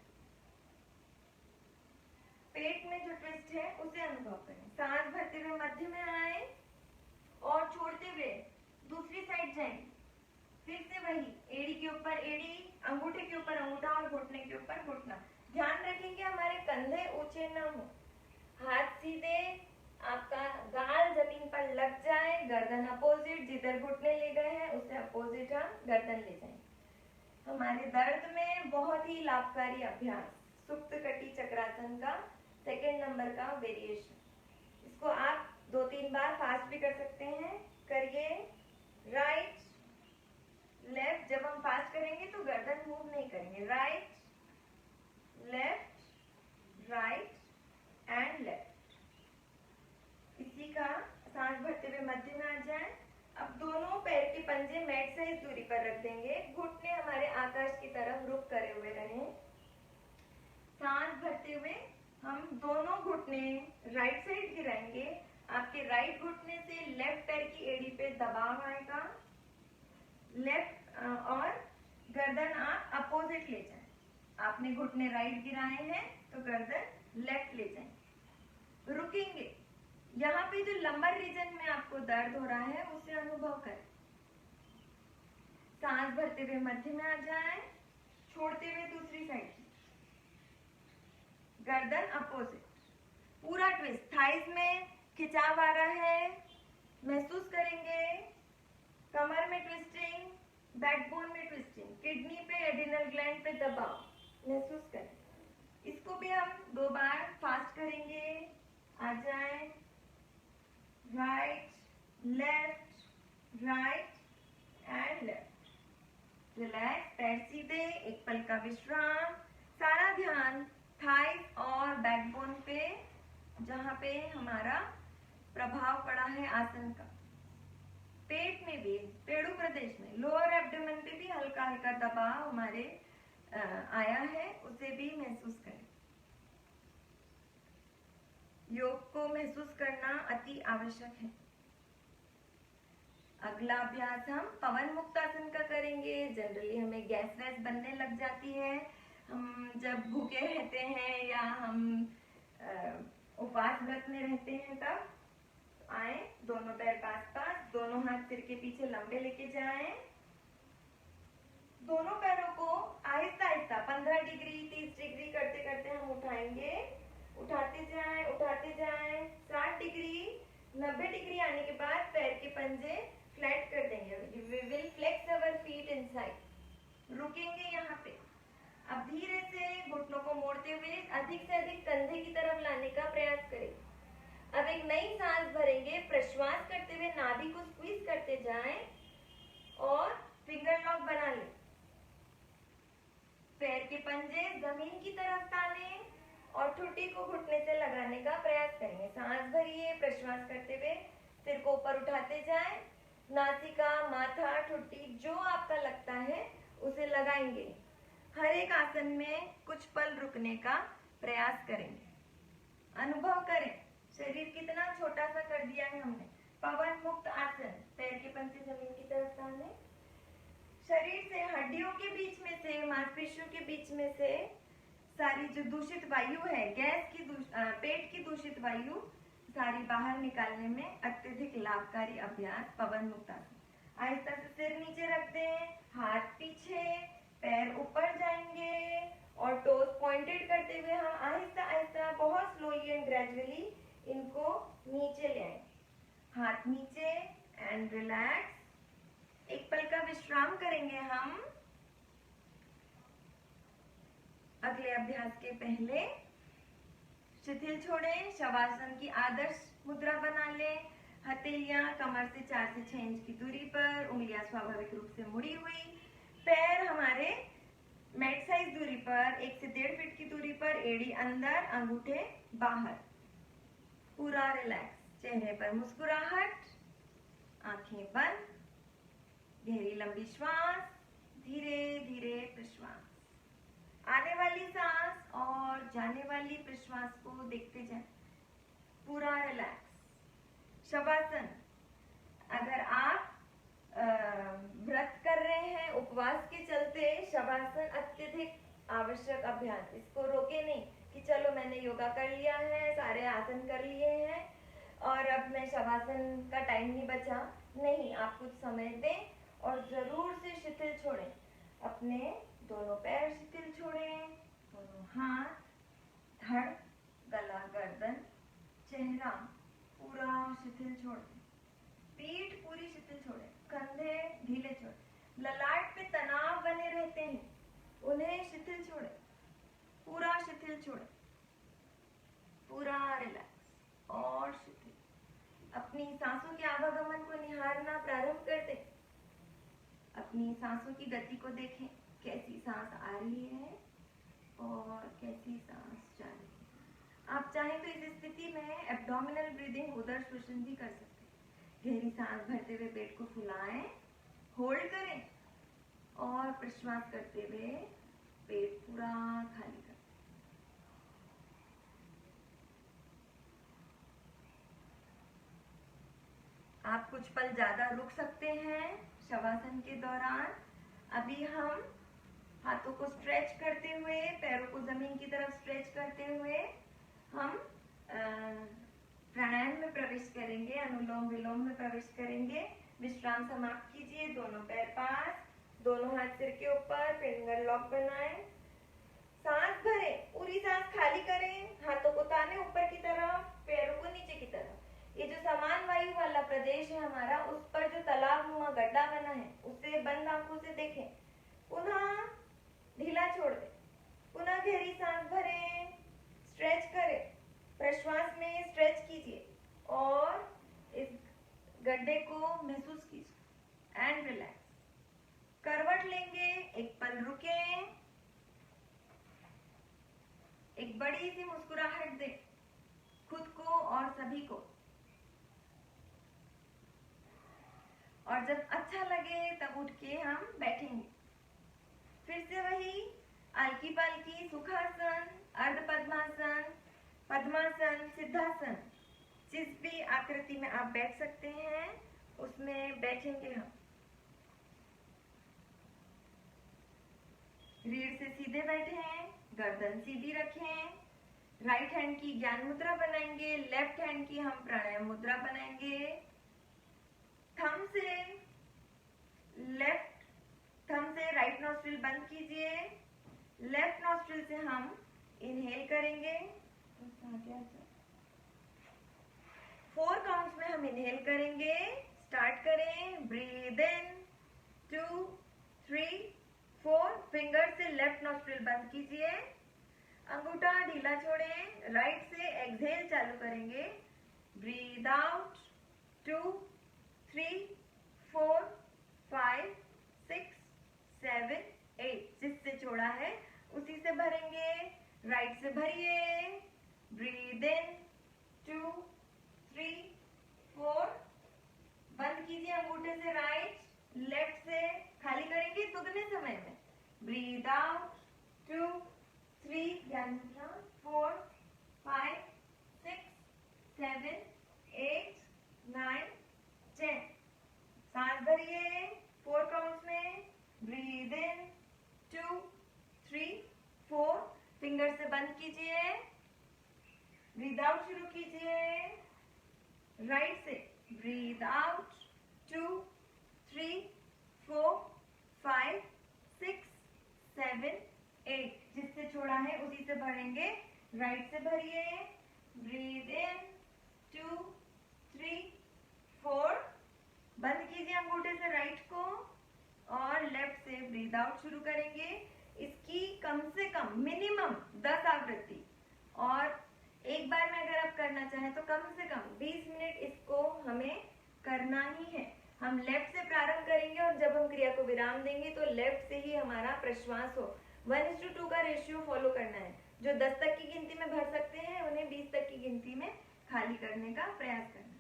पेट में जो ट्विस्ट है उसे अनुभव करें। सांस भरते हुए मध्य में आए और छोड़ते हुए दूसरी साइड जाएंगे। फिर से वही एड़ी के ऊपर एड़ी, अंगूठे के ऊपर अंगूठा और घुटने के ऊपर घुटना। ध्यान रखेंगे हमारे कंधे ऊंचे न हो, हाथ सीधे, आपका गाल जमीन पर लग जाए, गर्दन अपोजिट, जिधर घुटने ले गए हैं उससे अपोजिट हम गर्दन ले जाएं। हमारे दर्द में बहुत ही लाभकारी अभ्यास सुप्त कटी चक्रासन का सेकेंड नंबर का वेरिएशन। इसको आप 2-3 बार फास्ट भी कर सकते हैं। करिए राइट लेफ्ट। जब हम फास्ट करेंगे तो गर्दन मूव नहीं करेंगे। Right left right and left. इसी का सांस भरते हुए मध्य में आ जाए। अब दोनों पैर के पंजे मैट से इस दूरी पर रख देंगे। घुटने हमारे आकाश की तरफ रुख करे हुए रहें। सांस भरते हुए हम दोनों घुटने राइट साइड गिराएंगे। आपके राइट घुटने से लेफ्ट पैर की एड़ी पे दबाव आएगा। लेफ्ट और गर्दन आप अपोजिट ले जाएं। आपने घुटने राइट गिराए हैं तो गर्दन लेफ्ट ले जाएं। रुकेंगे। यहाँ पे जो लंबर रीजन में आपको दर्द हो रहा है उसे अनुभव करें। सांस भरते हुए मध्य में आ जाएं, छोड़ते हुए दूसरी साइड, गर्दन अपोजिट, पूरा ट्विस्ट। थाइस में खिंचाव आ रहा है, महसूस करेंगे। कमर में ट्विस्टिंग, बैकबोन में ट्विस्टिंग, किडनी पे, एडिनल ग्लैंड पे दबाव महसूस करें। इसको भी हम 2 बार फास्ट करेंगे। आ जाए right left right and left. Relax, पैर सीधे, एक पल का विश्राम। सारा ध्यान थाइस और बैकबोन पे, जहां पे हमारा प्रभाव पड़ा है आसन का। पेट में भी, पेड़ू प्रदेश में, लोअर एब्डोमेन पे भी हल्का हल्का दबाव हमारे आया है, उसे भी महसूस करें। योग को महसूस करना अति आवश्यक है। अगला अभ्यास हम पवन मुक्त आसन का करेंगे। जनरली हमें गैस वैस बनने लग जाती है, हम जब भूखे रहते हैं या हम उपवास व्रत में रहते हैं तब। आए, दोनों पैर पास पास, दोनों हाथ सिर के पीछे लंबे लेके जाएं। दोनों पैरों को आहिस्ता आहिस्ता 15 डिग्री 30 डिग्री करते करते हम उठाएंगे। उठाते जाएं, उठाते जाएं। 60 डिग्री 90 डिग्री आने के बाद पैर के पंजे फ्लैट कर देंगे। We will flex our feet inside। रुकेंगे यहाँ पे। अब धीरे से घुटनों को मोड़ते हुए अधिक से अधिक कंधे की तरफ लाने का प्रयास करें। अब एक नई सांस भरेंगे। प्रश्वास करते हुए नाभि को स्क्वीज करते जाएं और फिंगर लॉक बना लें। पैर के पंजे जमीन की तरफ ताने और ठुड्डी को घुटने से लगाने का प्रयास करेंगे। सांस भरिए, प्रश्वास करते हुए सिर को ऊपर उठाते जाएं। नासिका, माथा, ठुड्डी जो आपका लगता है उसे लगाएंगे। हर एक आसन में कुछ पल रुकने का प्रयास करेंगे। अनुभव करें शरीर कितना छोटा सा कर दिया है हमने। पवन मुक्त आसन, पैर के पंजे जमीन की तरफ ताने। शरीर से, हड्डियों के बीच में से, मांसपेशियों के बीच में से सारी जो दूषित वायु है, गैस की पेट की दूषित वायु सारी बाहर निकालने में अत्यधिक लाभकारी अभ्यास पवन मुक्त आसन। आहिस्ता से सिर नीचे रख दें, हाथ पीछे, पैर ऊपर जाएंगे और टोज पॉइंटेड करते हुए हम आहिस्ता आहिस्ता बहुत स्लोली एंड ग्रेजुअली इनको नीचे ले आए। हाथ नीचे एंड रिलैक्स। एक पल का विश्राम करेंगे हम। अगले अभ्यास के पहले शिथिल छोड़ें, शवासन की आदर्श मुद्रा बना लें। हथेलियां कमर से 4 से 6 इंच की दूरी पर, उंगलियां स्वाभाविक रूप से मुड़ी हुई, पैर हमारे मैट साइज दूरी पर, 1 से 1.5 फीट की दूरी पर, एड़ी अंदर, अंगूठे बाहर। पूरा रिलैक्स। चेहरे पर मुस्कुराहट, आंखें बंद, गहरी लंबी श्वास, धीरे धीरे प्रश्वास। आने वाली सांस और जाने वाली प्रश्वास को देखते जाएं। पूरा रिलैक्स। शवासन, अगर आप व्रत कर रहे हैं उपवास के चलते, शवासन अत्यधिक आवश्यक अभ्यास। इसको रोके नहीं कि चलो मैंने योगा कर लिया है, सारे आसन कर लिए हैं और अब मैं शवासन का टाइम नहीं बचा। नहीं, आप कुछ समय दें और जरूर से शिथिल छोड़ें। अपने दोनों पैर शिथिल छोड़ें, दोनों हाथ, धड़, गला, गर्दन, चेहरा पूरा शिथिल छोड़ दें, पीठ पूरी शिथिल छोड़े, कंधे ढीले छोड़े, ललाट पे तनाव बने रहते हैं उन्हें शिथिल छोड़े, पूरा शिथिल छोड़े, पूरा रिलैक्स और शिथिल। अपनी सांसों के आवागमन को निहारना प्रारंभ कर दें। अपनी सांसों की गति को देखें, कैसी सांस आ रही है और कैसी सांस जा रही है। आप चाहें तो इस स्थिति में एब्डोमिनल ब्रीदिंग, उदर श्वसन भी कर सकते हैं। गहरी सांस भरते हुए पेट को फुलाएं, होल्ड करें और प्रश्वास करते हुए पेट पूरा खाली करें। आप कुछ पल ज्यादा रुक सकते हैं शवासन के दौरान। अभी हम हाथों को स्ट्रेच करते हुए, पैरों को जमीन की तरफ स्ट्रेच करते हुए हम प्राणायाम में प्रवेश करेंगे, अनुलोम विलोम में प्रवेश करेंगे। विश्राम समाप्त कीजिए, दोनों पैर पास, दोनों हाथ सिर के ऊपर, फिंगर लॉक बनाएं। सांस भरें, पूरी सांस खाली करें, हाथों को ताने ऊपर की तरफ, पैरों को नीचे की तरफ। ये जो समान वायु वाला प्रदेश है हमारा, उस पर जो तालाब नुमा गड्ढा बना है उसे बंद आंखों से देखें। पुनः ढीला छोड़ दें, पुनः गहरी सांस भरें, स्ट्रेच करें, प्रश्वास में स्ट्रेच कीजिए और इस गड्ढे को महसूस कीजिए एंड रिलैक्स। करवट लेंगे, एक पल रुकें, एक बड़ी सी मुस्कुराहट दें खुद को और सभी को। और जब अच्छा लगे तब उठ के हम बैठेंगे। फिर से वही आलकी पालकी, सुखासन, अर्ध पद्मासन, पद्मासन, सिद्धासन, जिस भी आकृति में आप बैठ सकते हैं उसमें बैठेंगे हम। रीढ़ से सीधे बैठें, गर्दन सीधी रखें। राइट हैंड की ज्ञान मुद्रा बनाएंगे, लेफ्ट हैंड की हम प्राणायाम मुद्रा बनाएंगे। थंब से राइट नॉस्ट्रिल बंद कीजिए, लेफ्ट नॉस्ट्रिल से हम इनहेल करेंगे। 4 काउंट्स में हम इनहेल करेंगे। स्टार्ट करें, ब्रीद इन 2 3 4, फिंगर से लेफ्ट नॉस्ट्रिल बंद कीजिए, अंगूठा ढीला छोड़ें, राइट से एक्सहेल चालू करेंगे। ब्रीद आउट 2 3 4 5 6 7 8, जिससे छोड़ा है उसी से भरेंगे। राइट से भरिए, ब्रीद इन 2 3 4, बंद कीजिए अंगूठे से राइट, लेफ्ट से खाली करेंगे दुगने समय में। Breathe out 2 3 4 5 6 7 8 9 10। सांस भरिए 4 काउंट्स में। ब्रीद इन 2 3 4, फिंगर से बंद कीजिए, ब्रीद आउट शुरू कीजिए। राइट से ब्रीद आउट 2 3 4 5 6 7 8, जिससे छोड़ा है उसी से भरेंगे। राइट से भरिए, ब्रीद इन 2 3 4, बंद कीजिए अंगूठे से राइट को और लेफ्ट से ब्रीद आउट शुरू करेंगे। इसकी कम से कम मिनिमम 10 आवृत्ति, और एक बार में अगर आप करना चाहें तो कम से कम 20 मिनट इसको हमें करना ही है। हम लेफ्ट से प्रारंभ करेंगे और जब हम क्रिया को विराम देंगे तो लेफ्ट से ही हमारा प्रश्वास हो। 1:2 का रेशियो फॉलो करना है। जो 10 तक की गिनती में भर सकते हैं उन्हें 20 तक की गिनती में खाली करने का प्रयास करना।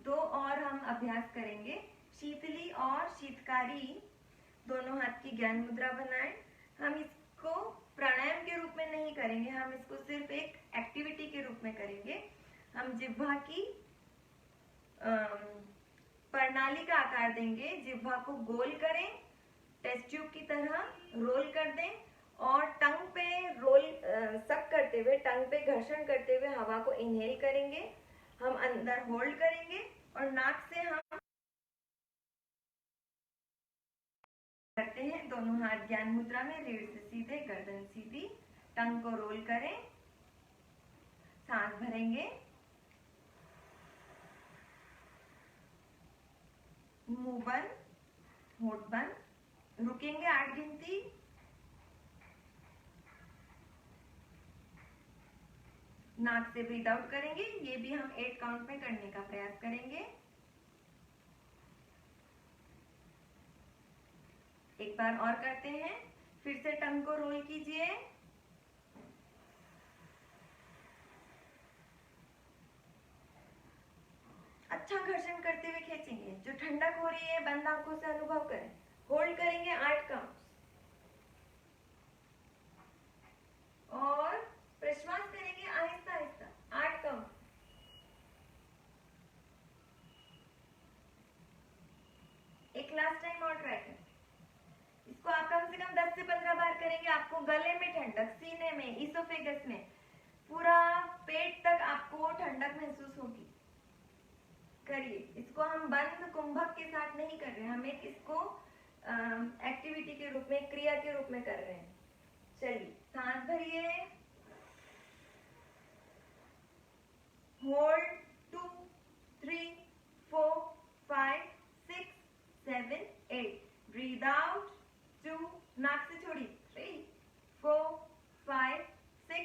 2 और हम अभ्यास करेंगे। शीतली और शीतकारी दोनों हाथ की ज्ञान मुद्रा बनाएं। हम इसको प्राणायाम के रूप में नहीं करेंगे, हम इसको सिर्फ एक एक्टिविटी के रूप में करेंगे। हम जिह्वा की प्रणाली का आकार देंगे, जिह्वा को गोल करें, टेस्ट ट्यूब की तरह रोल कर दें और टंग पे रोल सक करते हुए, टंग पे घर्षण करते हुए हवा को इनहेल करेंगे। हम अंदर होल्ड करेंगे और नाक से हम करते हैं। दोनों हाथ ज्ञान मुद्रा में, रीढ़ से सीधे, गर्दन सीधी, टंग को रोल करें, सांस भरेंगे, मुंह बंद, होठ बंद, रुकेंगे 8 गिनती, नाक से ब्रीथ आउट करेंगे, ये भी हम 8 काउंट में करने का प्रयास करेंगे। एक बार और करते हैं, फिर से टंग को रोल कीजिए, अच्छा घर्षण करते हुए खींचेंगे, जो ठंडक हो रही है बंद आंखों से अनुभव करें, होल्ड करेंगे 8 काउंट और प्रश्वास करेंगे आहिस्ता आहिस्ता 8 काउंट। एक लास्ट टाइम और ट्राई करें, इसको आप कम से कम 10 से 15 बार करेंगे, आपको गले में ठंडक, सीने में, इसोफेगस में, पूरा पेट तक आपको ठंडक महसूस होगी। करिए, इसको हम बंद कुंभक के साथ नहीं कर रहे, हम एक इसको एक्टिविटी के रूप में, क्रिया के रूप में कर रहे हैं। चलिए, सांस भरिए, होल्ड 2 3 4 5 6 7 8, ब्रीद आउट 2, नाक से छोड़िए, 3 4 5 6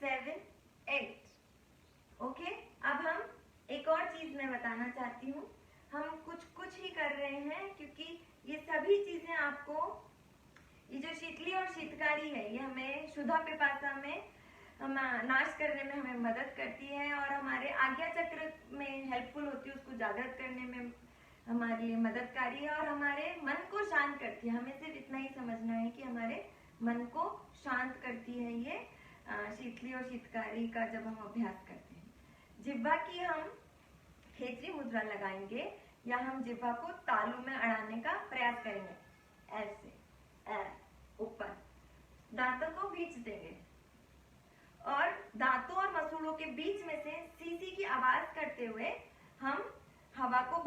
7 8। ओके, अब हम एक और चीज मैं बताना चाहती हूँ, हम कुछ ही कर रहे हैं क्योंकि ये सभी चीजें आपको, ये जो शीतली और शीतकारी है, ये हमें शुद्धा पिपासा में हम नाश करने में हमें मदद करती है और हमारे आज्ञा चक्र में हेल्पफुल होती है, उसको जागृत करने में हमारे लिए मददकारी है और हमारे मन को शांत करती है। हमें सिर्फ इतना ही समझना है कि हमारे मन को शांत करती है ये शीतली और शीतकारी का जब हम अभ्यास करते हैं। जिह्वा की हम खेचरी मुद्रा लगाएंगे या हम जिह्वा को तालू में अड़ाने का प्रयास करेंगे, ऐसे ऊपर, दांतों को बीच देंगे और दांतों और मसूड़ों के बीच में से सी की आवाज करते हुए हम हवा को